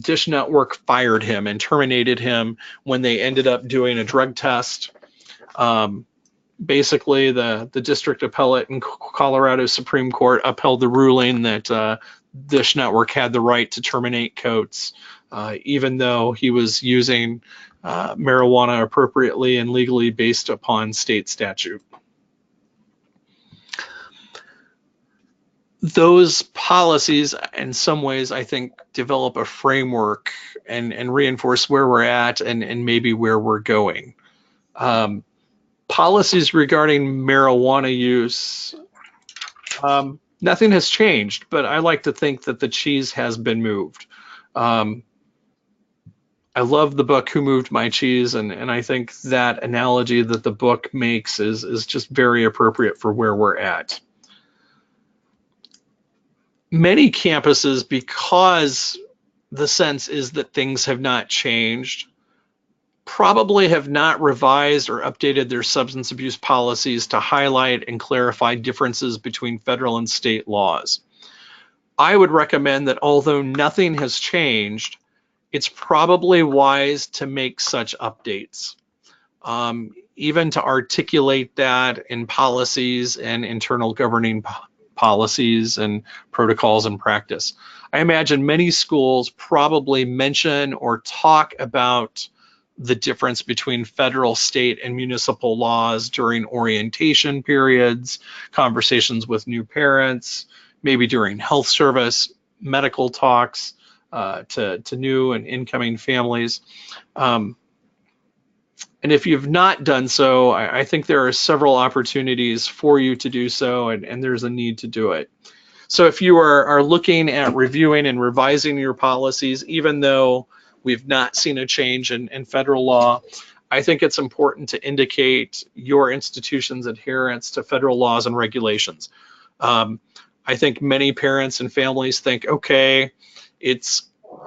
Dish Network fired him and terminated him when they ended up doing a drug test. Basically, the district appellate in Colorado Supreme Court upheld the ruling that Dish Network had the right to terminate Coates, even though he was using marijuana appropriately and legally based upon state statute. Those policies, in some ways, I think, develop a framework and reinforce where we're at and maybe where we're going. Policies regarding marijuana use, nothing has changed, but I like to think that the cheese has been moved. I love the book Who Moved My Cheese, and I think that analogy that the book makes is just very appropriate for where we're at. Many campuses, because the sense is that things have not changed, probably have not revised or updated their substance abuse policies to highlight and clarify differences between federal and state laws. I would recommend that although nothing has changed, it's probably wise to make such updates, even to articulate that in policies and internal governing policies and protocols and practice. I imagine many schools probably mention or talk about the difference between federal, state, and municipal laws during orientation periods, conversations with new parents, maybe during health service, medical talks to new and incoming families. And if you've not done so, I think there are several opportunities for you to do so, and there's a need to do it. So if you are looking at reviewing and revising your policies, even though we've not seen a change in federal law, I think it's important to indicate your institution's adherence to federal laws and regulations. I think many parents and families think, okay, it's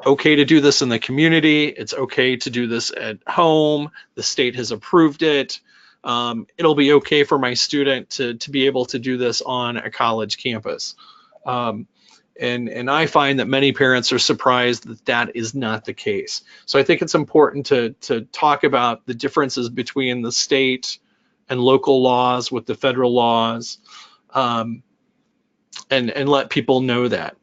okay to do this in the community, it's okay to do this at home, the state has approved it, it'll be okay for my student to be able to do this on a college campus. And I find that many parents are surprised that that is not the case. So I think it's important to talk about the differences between the state and local laws with the federal laws, and let people know that.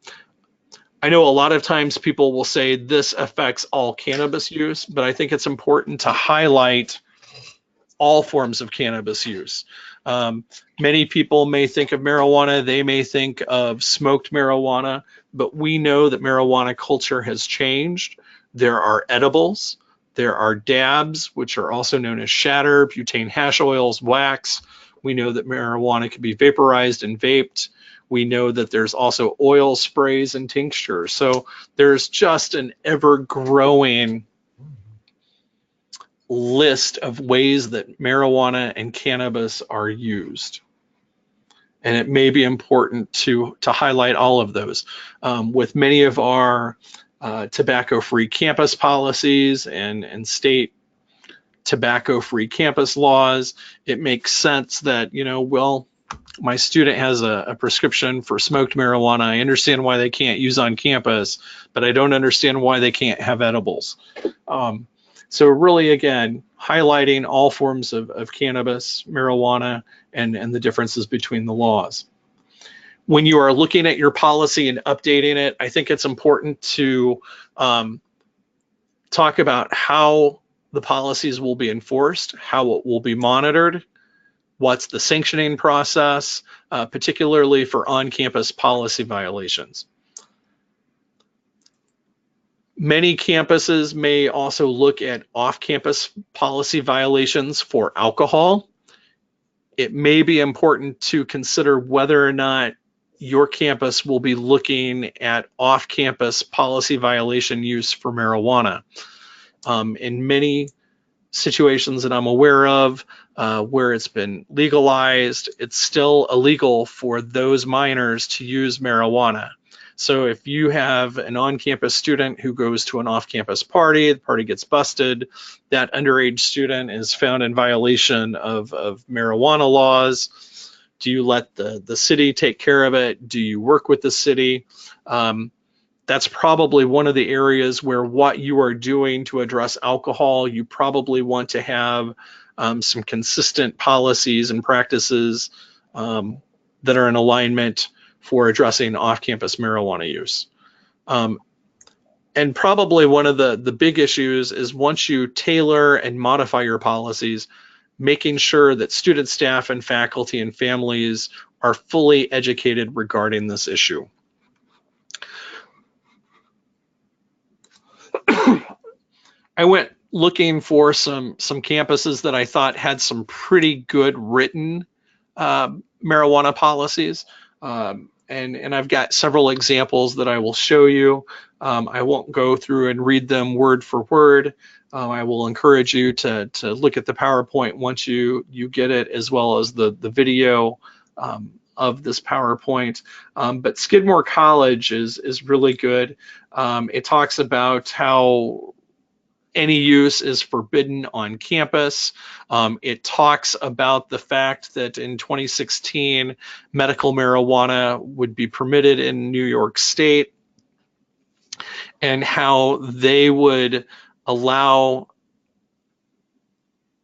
I know a lot of times people will say this affects all cannabis use, but I think it's important to highlight all forms of cannabis use. Many people may think of marijuana, they may think of smoked marijuana, but we know that marijuana culture has changed. There are edibles, there are dabs, which are also known as shatter, butane hash oils, wax. We know that marijuana can be vaporized and vaped. We know that there's also oil sprays and tinctures. So there's just an ever-growing list of ways that marijuana and cannabis are used. And it may be important to highlight all of those. With many of our tobacco-free campus policies and state tobacco-free campus laws, it makes sense that, well, my student has a prescription for smoked marijuana. I understand why they can't use on campus, but I don't understand why they can't have edibles. So really, again, highlighting all forms of cannabis, marijuana, and the differences between the laws. When you are looking at your policy and updating it, I think it's important to talk about how the policies will be enforced, how it will be monitored, what's the sanctioning process, particularly for on-campus policy violations. Many campuses may also look at off-campus policy violations for alcohol. It may be important to consider whether or not your campus will be looking at off-campus policy violation use for marijuana. In many situations that I'm aware of where it's been legalized, it's still illegal for those minors to use marijuana. So if you have an on-campus student who goes to an off-campus party, the party gets busted, that underage student is found in violation of marijuana laws. Do you let the city take care of it? Do you work with the city? That's probably one of the areas where what you are doing to address alcohol, you probably want to have some consistent policies and practices that are in alignment for addressing off-campus marijuana use. And probably one of the big issues is once you tailor and modify your policies, making sure that student, staff, and faculty and families are fully educated regarding this issue. I went looking for some campuses that I thought had some pretty good written marijuana policies. And I've got several examples that I will show you. I won't go through and read them word for word. I will encourage you to look at the PowerPoint once you get it, as well as the video of this PowerPoint. But Skidmore College is really good. It talks about how any use is forbidden on campus. It talks about the fact that in 2016, medical marijuana would be permitted in New York State, and how they would allow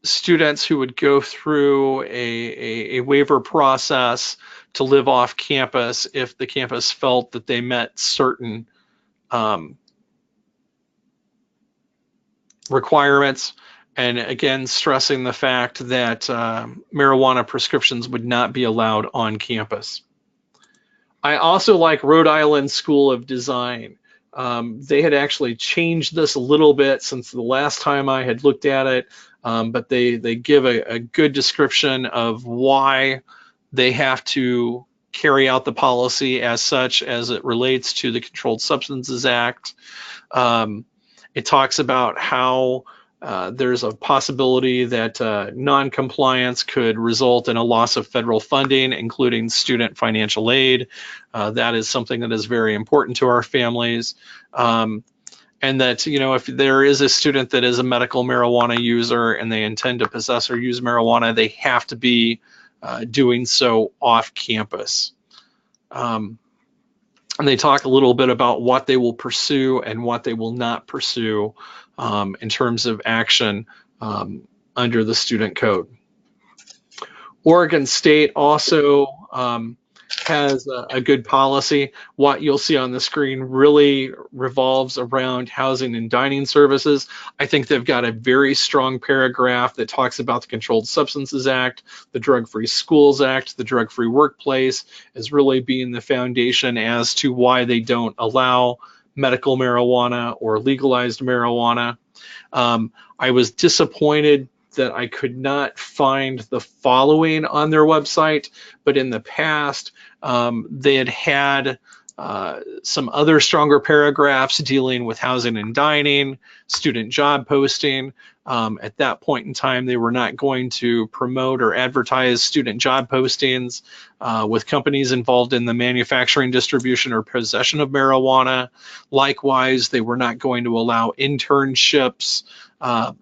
students who would go through a waiver process to live off campus if the campus felt that they met certain requirements, and again stressing the fact that marijuana prescriptions would not be allowed on campus. I also like Rhode Island School of Design. They had actually changed this a little bit since the last time I had looked at it, but they give a good description of why they have to carry out the policy as such as it relates to the Controlled Substances Act. It talks about how there's a possibility that non-compliance could result in a loss of federal funding, including student financial aid. That is something that is very important to our families. And that, if there is a student that is a medical marijuana user and they intend to possess or use marijuana, they have to be doing so off campus. And they talk a little bit about what they will pursue and what they will not pursue in terms of action under the student code. Oregon State also has a good policy. What you'll see on the screen really revolves around housing and dining services. I think they've got a very strong paragraph that talks about the Controlled Substances Act, the DrugFree Schools Act, the DrugFree Workplace as really being the foundation as to why they don't allow medical marijuana or legalized marijuana. I was disappointed that I could not find the following on their website, but in the past, they had some other stronger paragraphs dealing with housing and dining, student job posting. At that point in time, they were not going to promote or advertise student job postings with companies involved in the manufacturing, distribution, or possession of marijuana. Likewise, they were not going to allow internships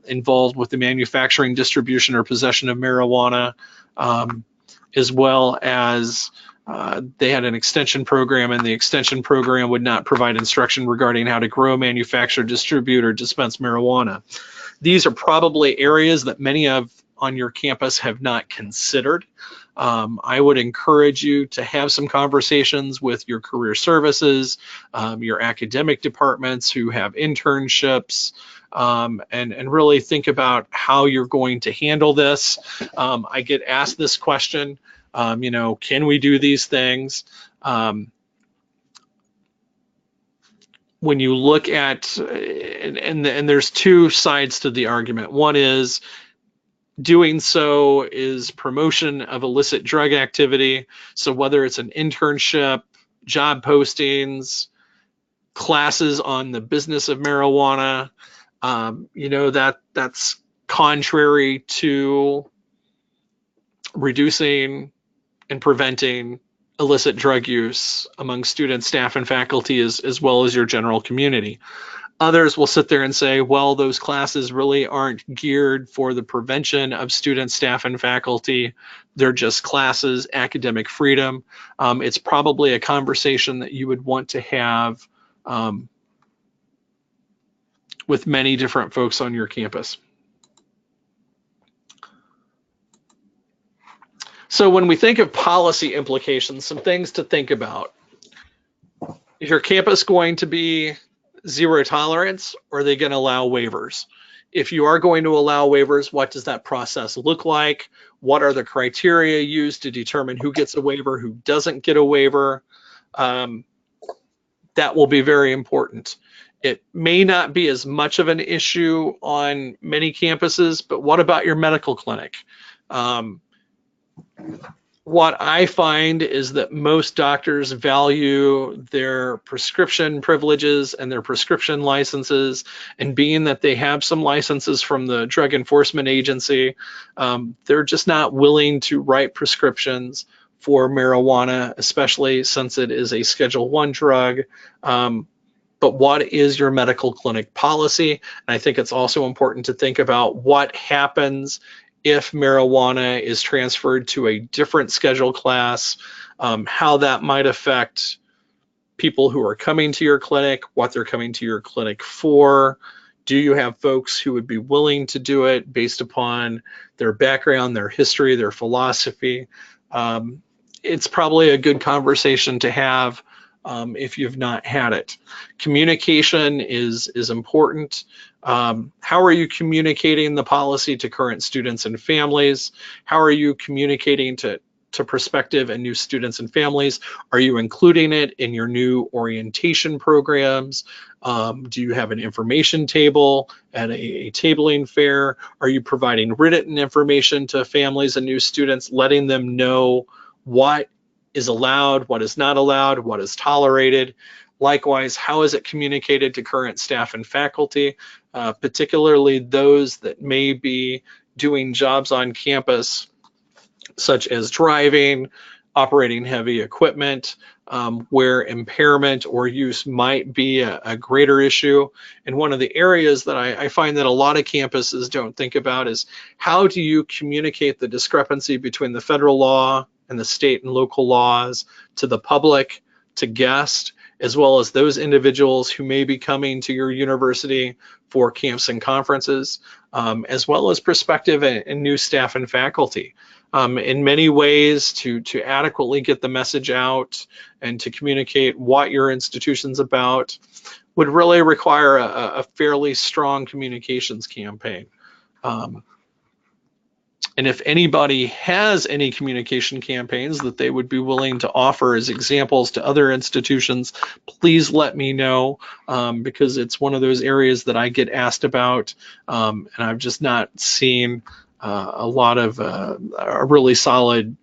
involved with the manufacturing, distribution, or possession of marijuana. as well as they had an extension program, and the extension program would not provide instruction regarding how to grow, manufacture, distribute, or dispense marijuana. These are probably areas that many of on your campus have not considered. I would encourage you to have some conversations with your career services, your academic departments who have internships, and really think about how you're going to handle this. I get asked this question, can we do these things? When you look at, and there's two sides to the argument. One is doing so is promotion of illicit drug activity. So whether it's an internship, job postings, classes on the business of marijuana, that's contrary to reducing and preventing illicit drug use among students, staff, and faculty, as well as your general community. Others will sit there and say, well, those classes really aren't geared for the prevention of students, staff, and faculty. They're just classes, academic freedom. It's probably a conversation that you would want to have with many different folks on your campus. So when we think of policy implications, some things to think about. Is your campus going to be zero tolerance, or are they going to allow waivers? If you are going to allow waivers, what does that process look like? What are the criteria used to determine who gets a waiver, who doesn't get a waiver? That will be very important. It may not be as much of an issue on many campuses, but what about your medical clinic? What I find is that most doctors value their prescription privileges and their prescription licenses, and being that they have some licenses from the Drug Enforcement Agency, they're just not willing to write prescriptions for marijuana, especially since it is a Schedule I drug. But what is your medical clinic policy? And I think it's also important to think about what happens if marijuana is transferred to a different schedule class, how that might affect people who are coming to your clinic, what they're coming to your clinic for. Do you have folks who would be willing to do it based upon their background, their history, their philosophy? It's probably a good conversation to have if you've not had it. Communication is important. How are you communicating the policy to current students and families? How are you communicating to prospective and new students and families? Are you including it in your new orientation programs? Do you have an information table and a tabling fair? Are you providing written information to families and new students, letting them know what is allowed, what is not allowed, what is tolerated? Likewise, how is it communicated to current staff and faculty, particularly those that may be doing jobs on campus, such as driving, operating heavy equipment, where impairment or use might be a greater issue. And one of the areas that I find that a lot of campuses don't think about is, how do you communicate the discrepancy between the federal law and the state and local laws to the public, to guests, as well as those individuals who may be coming to your university for camps and conferences, as well as prospective and new staff and faculty. In many ways, to adequately get the message out and to communicate what your institution's about would really require a fairly strong communications campaign. And if anybody has any communication campaigns that they would be willing to offer as examples to other institutions, please let me know, because it's one of those areas that I get asked about, and I've just not seen a lot of a really solid,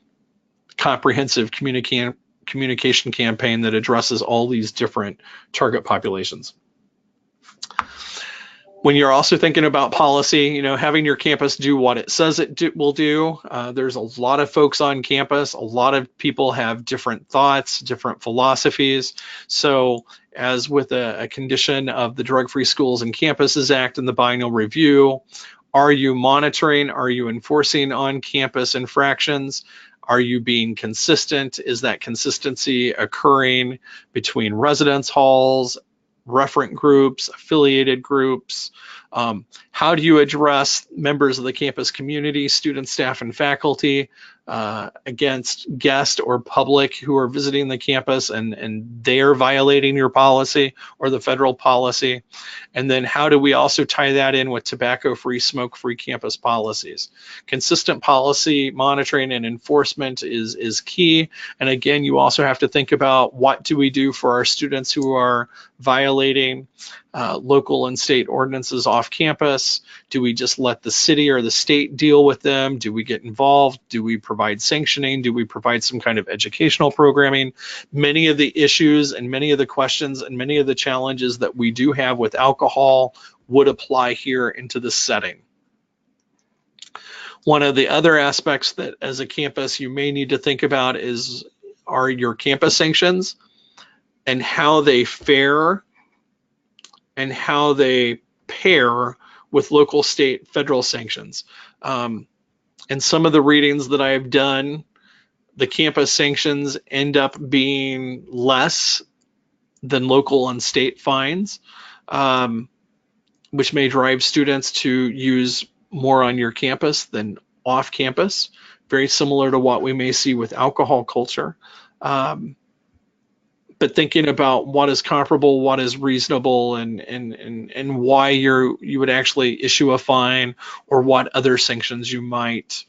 comprehensive communication campaign that addresses all these different target populations. When you're also thinking about policy, having your campus do what it says it will do. There's a lot of folks on campus. A lot of people have different thoughts, different philosophies. So as with a condition of the DrugFree Schools and Campuses Act and the biennial review, are you monitoring? Are you enforcing on-campus infractions? Are you being consistent? Is that consistency occurring between residence halls, referent groups, affiliated groups? How do you address members of the campus community, students, staff, and faculty against guests or public who are visiting the campus and they're violating your policy or the federal policy? And then how do we also tie that in with tobacco-free, smoke-free campus policies? Consistent policy monitoring and enforcement is key. And again, you also have to think about, what do we do for our students who are violating local and state ordinances off campus? Do we just let the city or the state deal with them? Do we get involved? Do we provide sanctioning? Do we provide some kind of educational programming? Many of the issues and many of the questions and many of the challenges that we do have with alcohol would apply here into this setting. One of the other aspects that as a campus you may need to think about are your campus sanctions and how they fare and how they pair with local, state, federal sanctions. And some of the readings that I've done, the campus sanctions end up being less than local and state fines, which may drive students to use more on your campus than off campus, very similar to what we may see with alcohol culture. But thinking about what is comparable, what is reasonable, and why you would actually issue a fine, or what other sanctions you might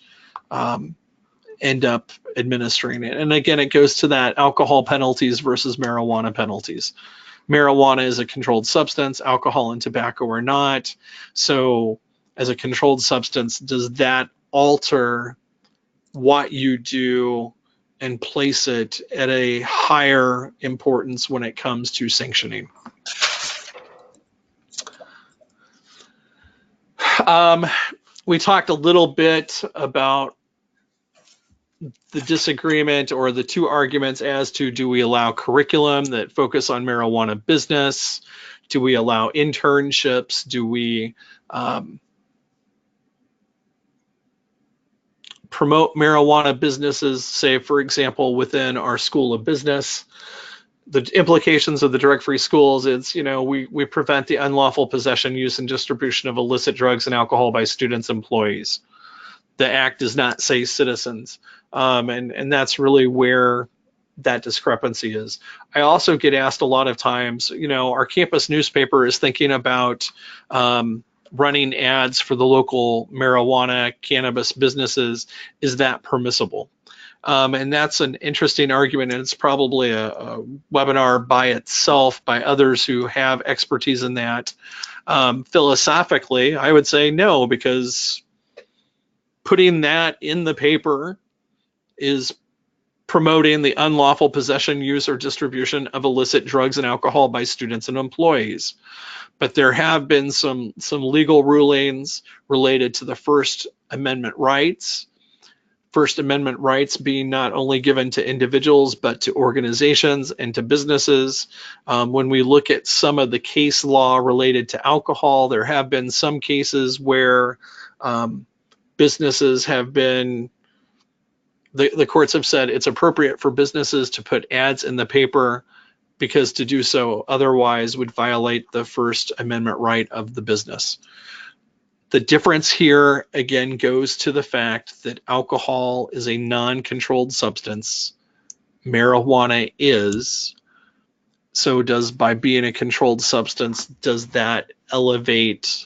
end up administering it. And again, it goes to that alcohol penalties versus marijuana penalties. Marijuana is a controlled substance, alcohol and tobacco are not. So as a controlled substance, does that alter what you do and place it at a higher importance when it comes to sanctioning? We talked a little bit about the disagreement or the two arguments as to, do we allow curriculum that focus on marijuana business? Do we allow internships? Do we promote marijuana businesses, say, for example, within our School of Business? The implications of the drug-free schools is, we prevent the unlawful possession, use, and distribution of illicit drugs and alcohol by students, employees. The act does not say citizens. And that's really where that discrepancy is. I also get asked a lot of times, our campus newspaper is thinking about running ads for the local marijuana cannabis businesses. Is that permissible? And that's an interesting argument, and it's probably a webinar by itself by others who have expertise in that. Philosophically, I would say no, because putting that in the paper is promoting the unlawful possession, use, or distribution of illicit drugs and alcohol by students and employees. But there have been some legal rulings related to the First Amendment rights. First Amendment rights being not only given to individuals, but to organizations and to businesses. When we look at some of the case law related to alcohol, there have been some cases where businesses have been, the courts have said it's appropriate for businesses to put ads in the paper, because to do so otherwise would violate the First Amendment right of the business. The difference here, again, goes to the fact that alcohol is a non-controlled substance. Marijuana is. So by being a controlled substance, does that elevate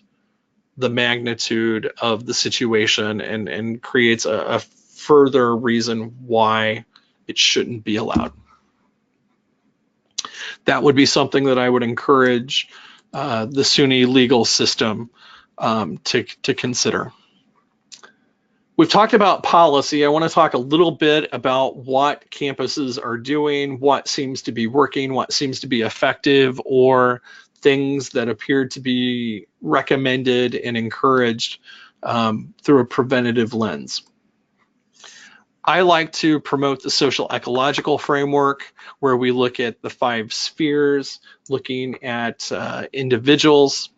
the magnitude of the situation and creates a further reason why it shouldn't be allowed? That would be something that I would encourage the SUNY legal system to consider. We've talked about policy. I want to talk a little bit about what campuses are doing, what seems to be working, what seems to be effective, or things that appear to be recommended and encouraged through a preventative lens. I like to promote the social ecological framework, where we look at the 5 spheres, looking at individuals,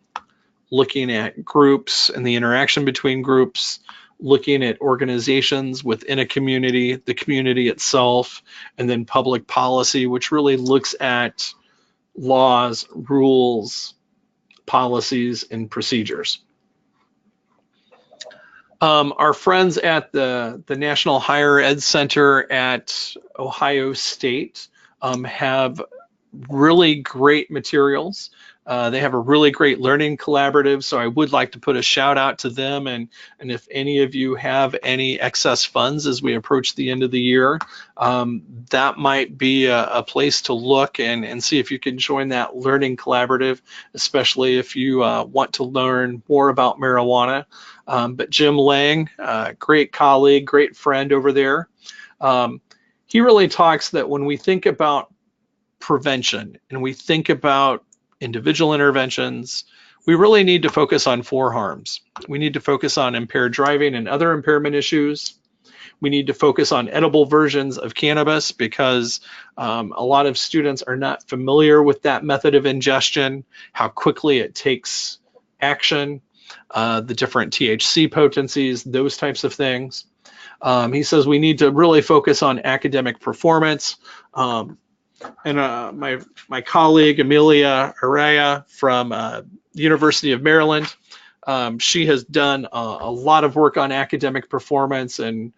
looking at groups and the interaction between groups, looking at organizations within a community, the community itself, and then public policy, which really looks at laws, rules, policies, and procedures. Our friends at the National Higher Ed Center at Ohio State have really great materials. They have a really great learning collaborative, so I would like to put a shout out to them. And if any of you have any excess funds as we approach the end of the year, that might be a place to look and see if you can join that learning collaborative, especially if you want to learn more about marijuana. But Jim Lang, great colleague, great friend over there, he really talks that when we think about prevention and we think about individual interventions, we really need to focus on 4 harms. We need to focus on impaired driving and other impairment issues. We need to focus on edible versions of cannabis because a lot of students are not familiar with that method of ingestion, how quickly it takes action, the different THC potencies, those types of things. He says we need to really focus on academic performance. And my colleague Amelia Araya from the University of Maryland, she has done a lot of work on academic performance, and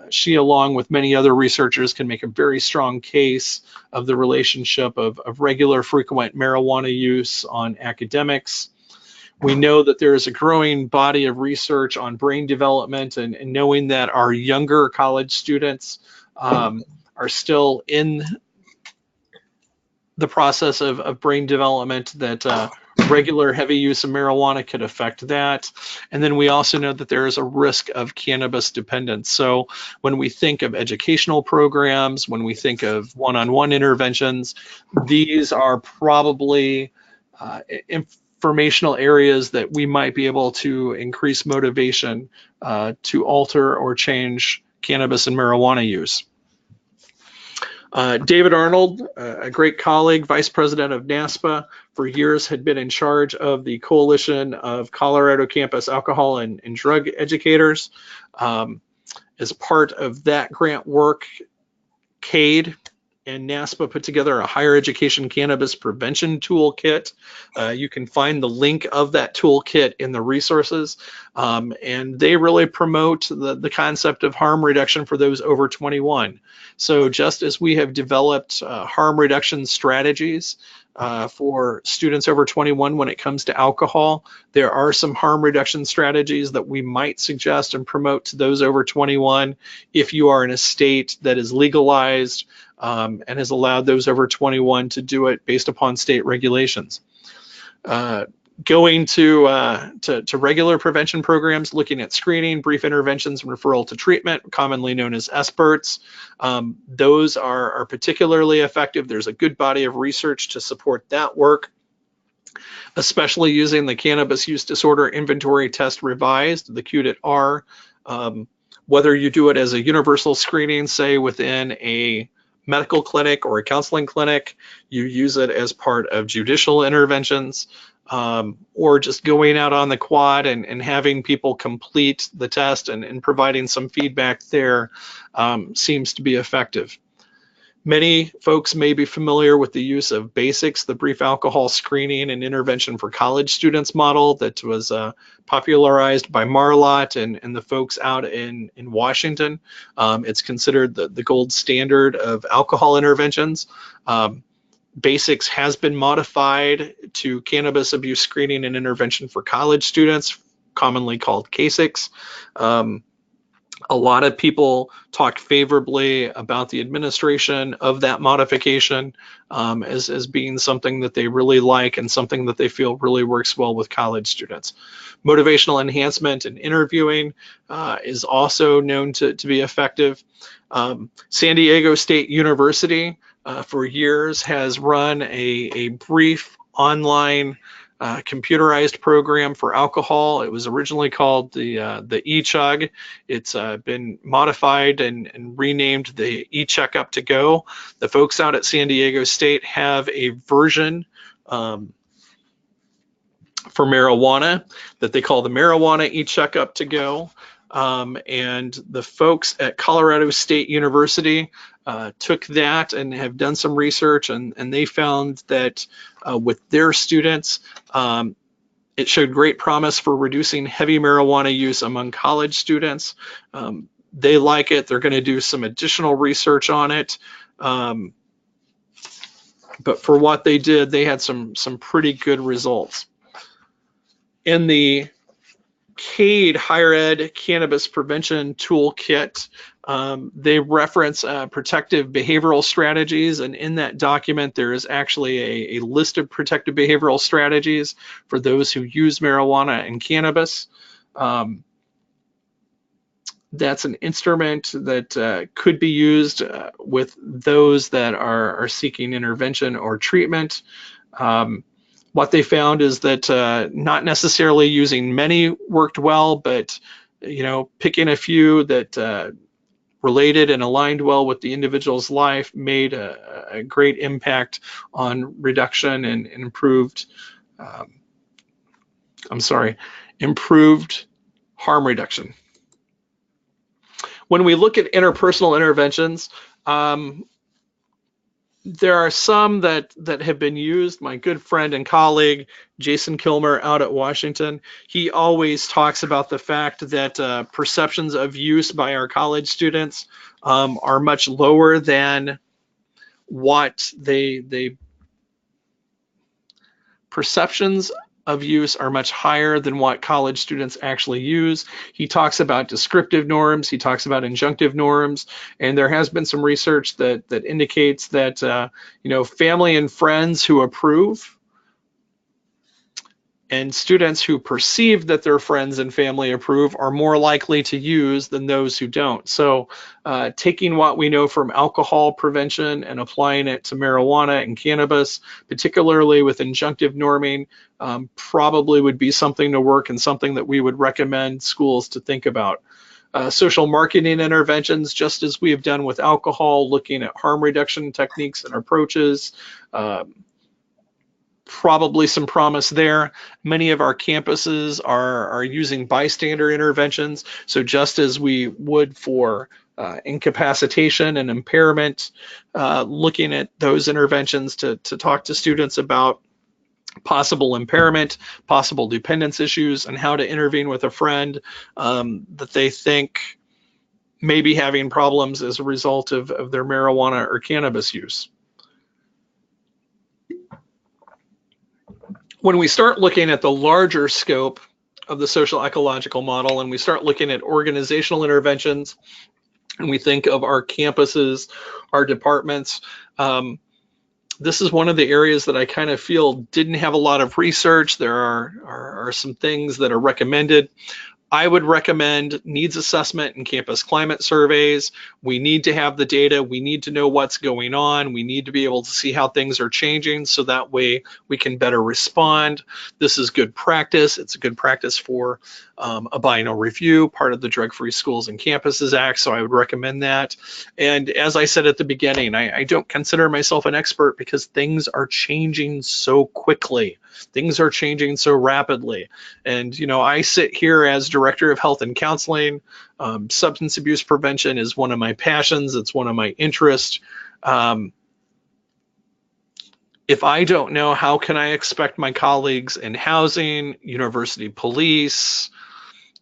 she, along with many other researchers, can make a very strong case of the relationship of regular frequent marijuana use on academics. We know that there is a growing body of research on brain development, and knowing that our younger college students are still in the process of brain development, that regular heavy use of marijuana could affect that. And then we also know that there is a risk of cannabis dependence. So when we think of educational programs, when we think of one-on-one interventions, these are probably informational areas that we might be able to increase motivation to alter or change cannabis and marijuana use. David Arnold, a great colleague, vice president of NASPA, for years had been in charge of the Coalition of Colorado Campus Alcohol and Drug Educators. As part of that grant work, CADE and NASPA put together a higher education cannabis prevention toolkit. You can find the link of that toolkit in the resources. And they really promote the concept of harm reduction for those over 21. So just as we have developed harm reduction strategies for students over 21 when it comes to alcohol, there are some harm reduction strategies that we might suggest and promote to those over 21 if you are in a state that is legalized and has allowed those over 21 to do it based upon state regulations. Going to regular prevention programs, looking at screening, brief interventions, and referral to treatment, commonly known as SBIRTs. Those are particularly effective. There's a good body of research to support that work, especially using the Cannabis Use Disorder Inventory Test Revised, the QDIT-R. Whether you do it as a universal screening, say within a medical clinic or a counseling clinic, you use it as part of judicial interventions, or just going out on the quad and having people complete the test and providing some feedback there seems to be effective. Many folks may be familiar with the use of BASICS, the brief alcohol screening and intervention for college students model that was popularized by Marlott and the folks out in Washington. It's considered the gold standard of alcohol interventions. BASICS has been modified to cannabis abuse screening and intervention for college students, commonly called CASICS. A lot of people talk favorably about the administration of that modification as being something that they really like and something that they feel really works well with college students. Motivational enhancement and interviewing is also known to be effective. San Diego State University for years has run a brief online computerized program for alcohol. It was originally called the eChug. It's been modified and renamed the eCheckup to Go. The folks out at San Diego State have a version for marijuana that they call the Marijuana eCheckup to Go. And the folks at Colorado State University took that and have done some research, and they found that with their students, it showed great promise for reducing heavy marijuana use among college students. They like it. They're going to do some additional research on it. But for what they did, they had some pretty good results. In the CADE Higher Ed Cannabis Prevention Toolkit, they reference protective behavioral strategies, and in that document there is actually a list of protective behavioral strategies for those who use marijuana and cannabis. That's an instrument that could be used with those that are seeking intervention or treatment. What they found is that not necessarily using many worked well, but picking a few that related and aligned well with the individual's life made a great impact on reduction and improved harm reduction. When we look at interpersonal interventions, there are some that have been used. My good friend and colleague, Jason Kilmer out at Washington, he always talks about the fact that perceptions of use by our college students are much lower than what perceptions of use are much higher than what college students actually use. He talks about descriptive norms, he talks about injunctive norms, and there has been some research that indicates that family and friends who approve and students who perceive that their friends and family approve are more likely to use than those who don't. So taking what we know from alcohol prevention and applying it to marijuana and cannabis, particularly with injunctive norming, probably would be something to work and something that we would recommend schools to think about. Social marketing interventions, just as we have done with alcohol, looking at harm reduction techniques and approaches, probably some promise there. Many of our campuses are using bystander interventions. So just as we would for incapacitation and impairment, looking at those interventions to talk to students about possible impairment, possible dependence issues, and how to intervene with a friend that they think may be having problems as a result of their marijuana or cannabis use. When we start looking at the larger scope of the social ecological model and we start looking at organizational interventions and we think of our campuses, our departments, this is one of the areas that I kind of feel didn't have a lot of research. There are some things that are recommended. I would recommend needs assessment and campus climate surveys. We need to have the data. We need to know what's going on. We need to be able to see how things are changing so that way we can better respond. This is good practice. It's a good practice for a biennial review, part of the Drug-Free Schools and Campuses Act, so I would recommend that. And as I said at the beginning, I don't consider myself an expert because things are changing so quickly. Things are changing so rapidly. And, I sit here as Director of Health and Counseling. Substance abuse prevention is one of my passions. It's one of my interests. If I don't know, how can I expect my colleagues in housing, university police,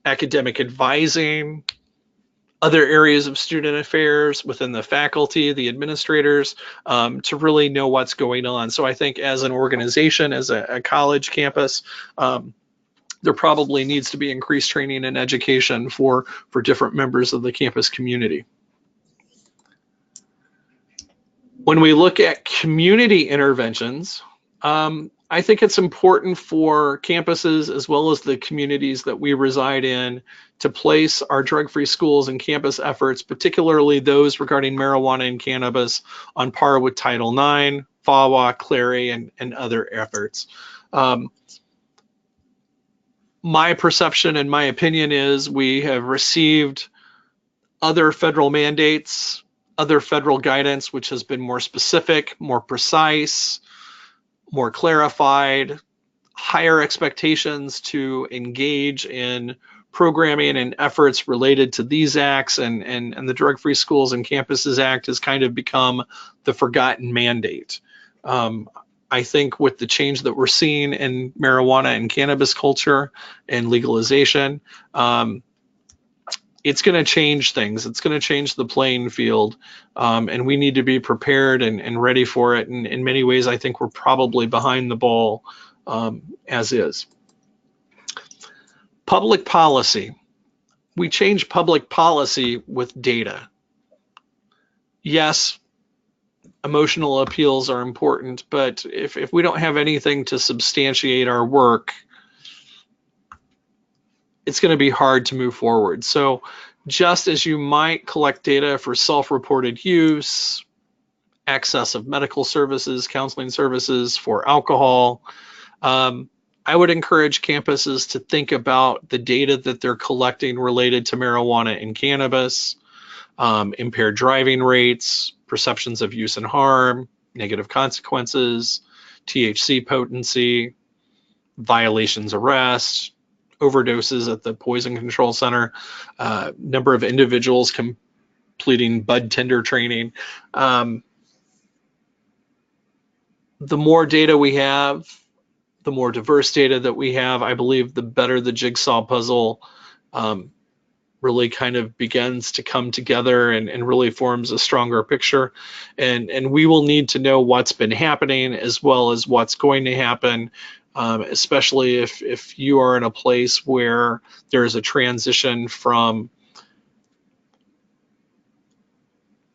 academic advising, other areas of student affairs within the faculty, the administrators, to really know what's going on? So I think as an organization, as a college campus, there probably needs to be increased training and education for different members of the campus community. When we look at community interventions, I think it's important for campuses as well as the communities that we reside in to place our drug-free schools and campus efforts, particularly those regarding marijuana and cannabis, on par with Title IX, FAWA, Clary, and other efforts. My perception and my opinion is we have received other federal mandates, other federal guidance, which has been more specific, more precise, more clarified, higher expectations to engage in programming and efforts related to these acts and the Drug-Free Schools and Campuses Act has kind of become the forgotten mandate. I think with the change that we're seeing in marijuana and cannabis culture and legalization, it's going to change things. It's going to change the playing field, and we need to be prepared and ready for it. And in many ways, I think we're probably behind the ball as is. Public policy. We change public policy with data. Yes, emotional appeals are important, but if we don't have anything to substantiate our work, it's going to be hard to move forward. So just as you might collect data for self-reported use, access of medical services, counseling services for alcohol, I would encourage campuses to think about the data that they're collecting related to marijuana and cannabis, impaired driving rates, perceptions of use and harm, negative consequences, THC potency, violations arrest, overdoses at the Poison Control Center, number of individuals completing bud tender training. The more data we have, the more diverse data that we have, I believe the better the jigsaw puzzle really kind of begins to come together and really forms a stronger picture. And we will need to know what's been happening as well as what's going to happen, especially if you are in a place where there's a transition from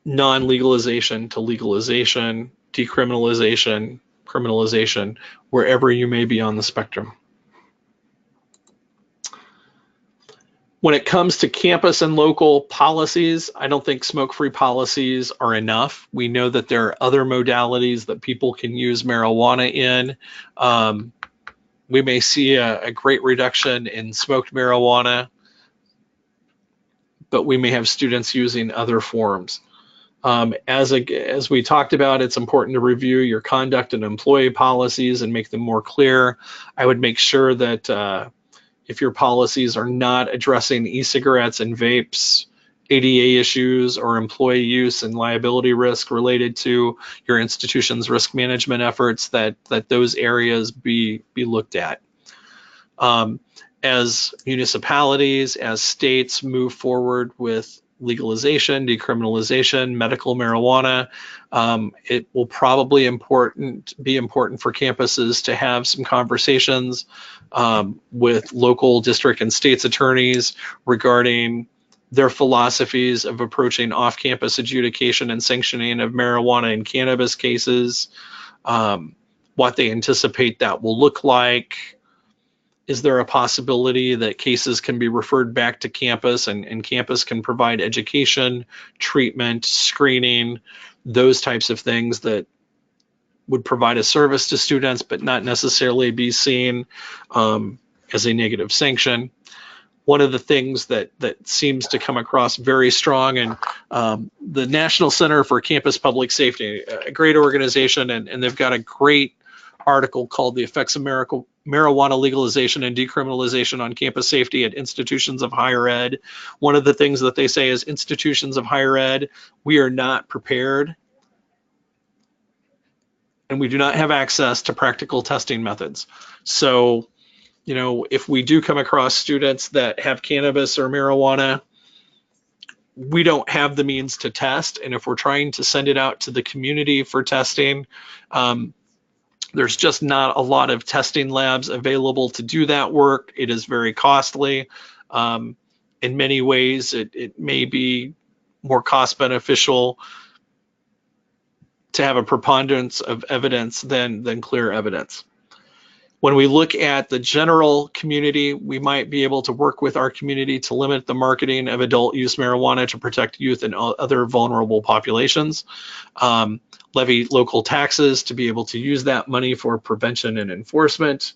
non-legalization to legalization, decriminalization, criminalization, wherever you may be on the spectrum. When it comes to campus and local policies, I don't think smoke-free policies are enough. We know that there are other modalities that people can use marijuana in. We may see a great reduction in smoked marijuana, but we may have students using other forms. As we talked about, it's important to review your conduct and employee policies and make them more clear. I would make sure that if your policies are not addressing e-cigarettes and vapes, ADA issues, or employee use and liability risk related to your institution's risk management efforts, that those areas be looked at. As municipalities, as states move forward with legalization, decriminalization, medical marijuana, it will probably be important for campuses to have some conversations with local district and state's attorneys regarding their philosophies of approaching off-campus adjudication and sanctioning of marijuana and cannabis cases, what they anticipate that will look like. Is there a possibility that cases can be referred back to campus and campus can provide education, treatment, screening, those types of things that would provide a service to students but not necessarily be seen as a negative sanction? One of the things that seems to come across very strong, and the National Center for Campus Public Safety, a great organization, and they've got a great article called The Effects of Marijuana Legalization and Decriminalization on Campus Safety at Institutions of Higher Ed. One of the things that they say is institutions of higher ed, we are not prepared and we do not have access to practical testing methods. So, you know, if we do come across students that have cannabis or marijuana, we don't have the means to test. And if we're trying to send it out to the community for testing, there's just not a lot of testing labs available to do that work. It is very costly. In many ways, it may be more cost beneficial to have a preponderance of evidence than clear evidence. When we look at the general community, we might be able to work with our community to limit the marketing of adult use marijuana to protect youth and other vulnerable populations. Levy local taxes to be able to use that money for prevention and enforcement.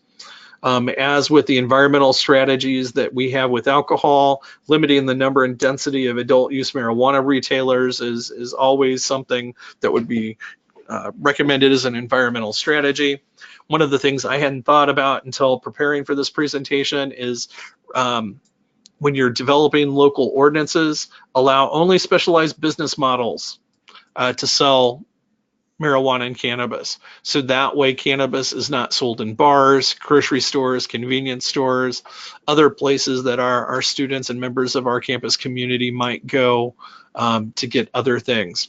As with the environmental strategies that we have with alcohol, limiting the number and density of adult use marijuana retailers is always something that would be recommended as an environmental strategy. One of the things I hadn't thought about until preparing for this presentation is when you're developing local ordinances, allow only specialized business models to sell marijuana and cannabis. So that way cannabis is not sold in bars, grocery stores, convenience stores, other places that our students and members of our campus community might go to get other things.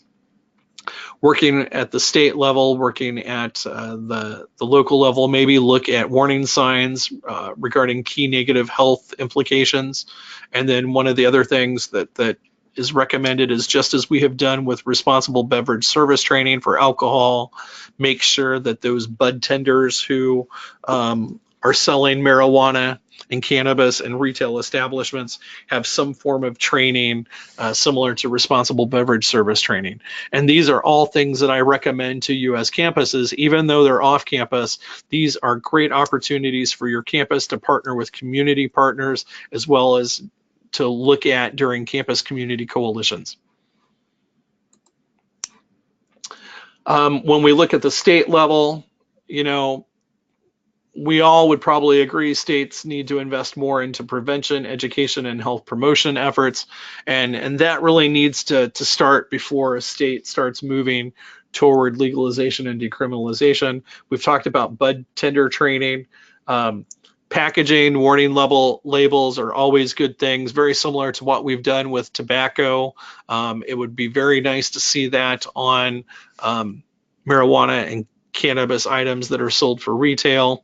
Working at the state level, working at the local level, maybe look at warning signs regarding key negative health implications. And then one of the other things that is recommended is, just as we have done with responsible beverage service training for alcohol, make sure that those bud tenders who are selling marijuana and cannabis in retail establishments have some form of training similar to responsible beverage service training. And these are all things that I recommend to you as campuses. Even though they're off campus, these are great opportunities for your campus to partner with community partners, as well as to look at during campus community coalitions. When we look at the state level, you know, we all would probably agree states need to invest more into prevention, education, and health promotion efforts. And that really needs to start before a state starts moving toward legalization and decriminalization. We've talked about bud tender training. Packaging, warning labels are always good things, very similar to what we've done with tobacco. It would be very nice to see that on marijuana and cannabis items that are sold for retail.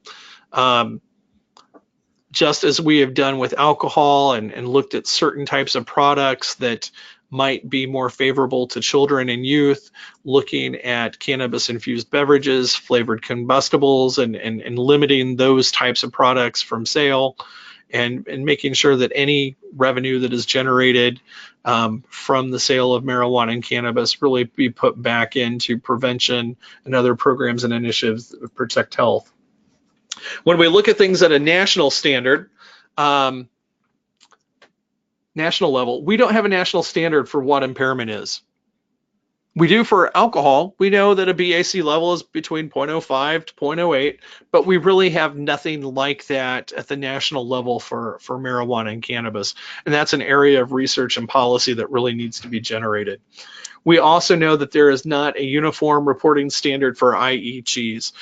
Just as we have done with alcohol and looked at certain types of products that might be more favorable to children and youth, looking at cannabis infused beverages, flavored combustibles, and limiting those types of products from sale, and making sure that any revenue that is generated from the sale of marijuana and cannabis really be put back into prevention and other programs and initiatives that protect health. When we look at things at a national standard, national level, we don't have a national standard for what impairment is. We do for alcohol. We know that a BAC level is between 0.05 to 0.08, but we really have nothing like that at the national level for marijuana and cannabis. And that's an area of research and policy that really needs to be generated. We also know that there is not a uniform reporting standard for IEGs.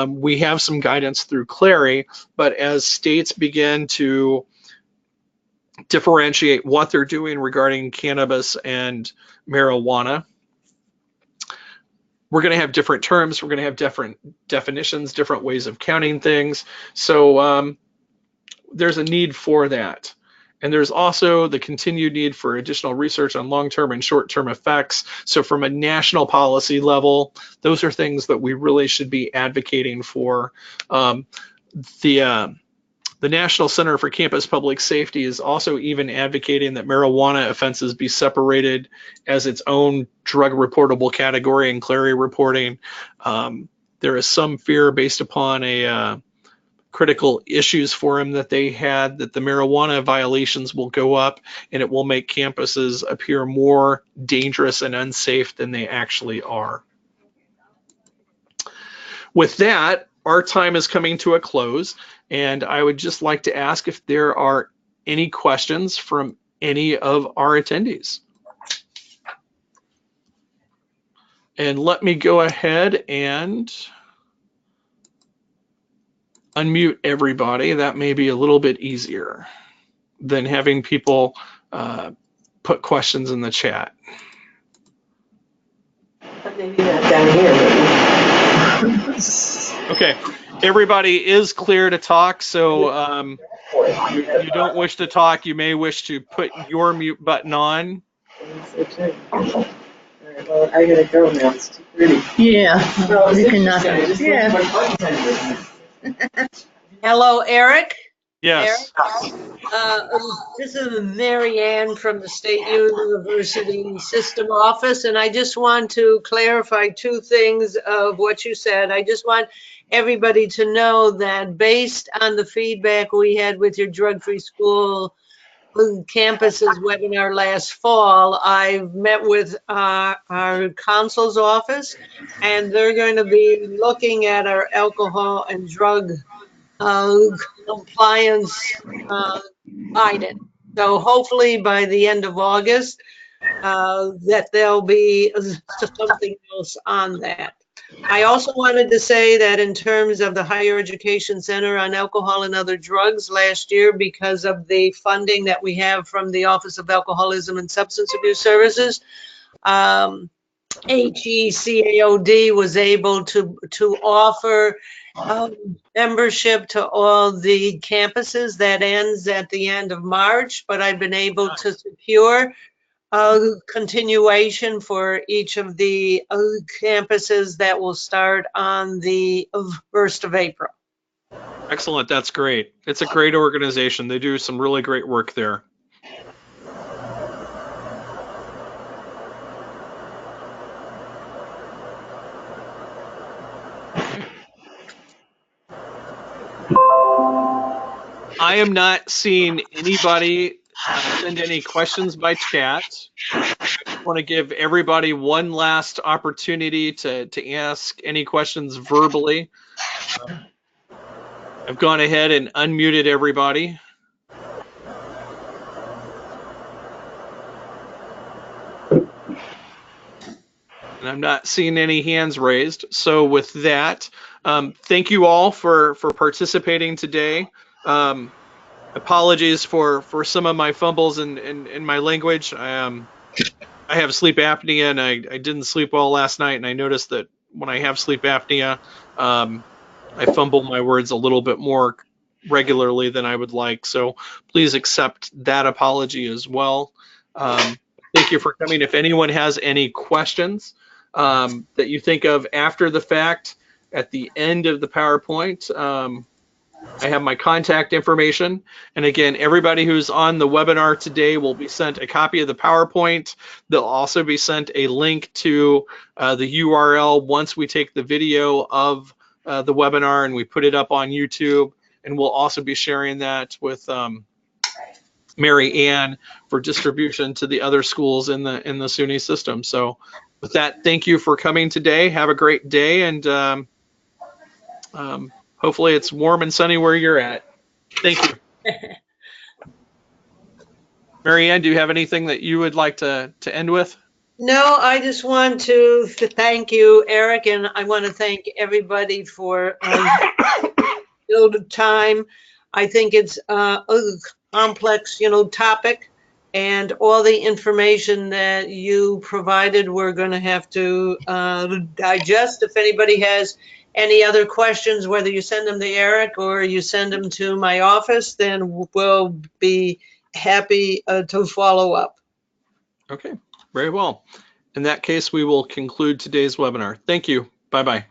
We have some guidance through Clary, but as states begin to differentiate what they're doing regarding cannabis and marijuana, we're going to have different terms, we're going to have different definitions, different ways of counting things. So there's a need for that. And there's also the continued need for additional research on long-term and short-term effects. So from a national policy level, those are things that we really should be advocating for. The National Center for Campus Public Safety is also even advocating that marijuana offenses be separated as its own drug reportable category in Clary reporting. There is some fear based upon a critical issues forum that they had that the marijuana violations will go up and it will make campuses appear more dangerous and unsafe than they actually are. With that, our time is coming to a close, and I would just like to ask if there are any questions from any of our attendees. And let me go ahead and unmute everybody. That may be a little bit easier than having people put questions in the chat. Maybe not down here. Okay, everybody is clear to talk, so you don't wish to talk, you may wish to put your mute button on. All right, well, I gotta go now. It's too pretty. Yeah, you cannot. Yeah. Hello, Eric. Yes. This is Mary Ann from the State University System Office, and I just want to clarify two things of what you said. I just want everybody to know that based on the feedback we had with your drug-free school campuses webinar last fall, I've met with our counsel's office, and they're going to be looking at our alcohol and drug compliance audit. So hopefully by the end of August, that there'll be something else on that. I also wanted to say that in terms of the Higher Education Center on Alcohol and Other Drugs last year, because of the funding that we have from the Office of Alcoholism and Substance Abuse Services, HECAOD was able to offer membership to all the campuses. That ends at the end of March, but I've been able to secure a continuation for each of the campuses that will start on the 1st of April. Excellent. That's great. It's a great organization. They do some really great work there. I am not seeing anybody send any questions by chat. I want to give everybody one last opportunity to ask any questions verbally. I've gone ahead and unmuted everybody. And I'm not seeing any hands raised. So with that, thank you all for participating today. Apologies for some of my fumbles in my language. I have sleep apnea, and I didn't sleep well last night, and I noticed that when I have sleep apnea, I fumble my words a little bit more regularly than I would like. So please accept that apology as well. Thank you for coming. If anyone has any questions that you think of after the fact, at the end of the PowerPoint, I have my contact information. And again, everybody who's on the webinar today will be sent a copy of the PowerPoint. They'll also be sent a link to the URL once we take the video of the webinar and we put it up on YouTube. And we'll also be sharing that with Mary Ann for distribution to the other schools in the SUNY system. So with that, thank you for coming today. Have a great day, and hopefully it's warm and sunny where you're at. Thank you. Mary Ann, do you have anything that you would like to end with? No, I just want to thank you, Eric, and I want to thank everybody for the time. I think it's a complex, topic, and all the information that you provided, we're going to have to digest. If anybody has any other questions, whether you send them to Eric or you send them to my office, then we'll be happy to follow up. Okay, very well. In that case, we will conclude today's webinar. Thank you. Bye-bye.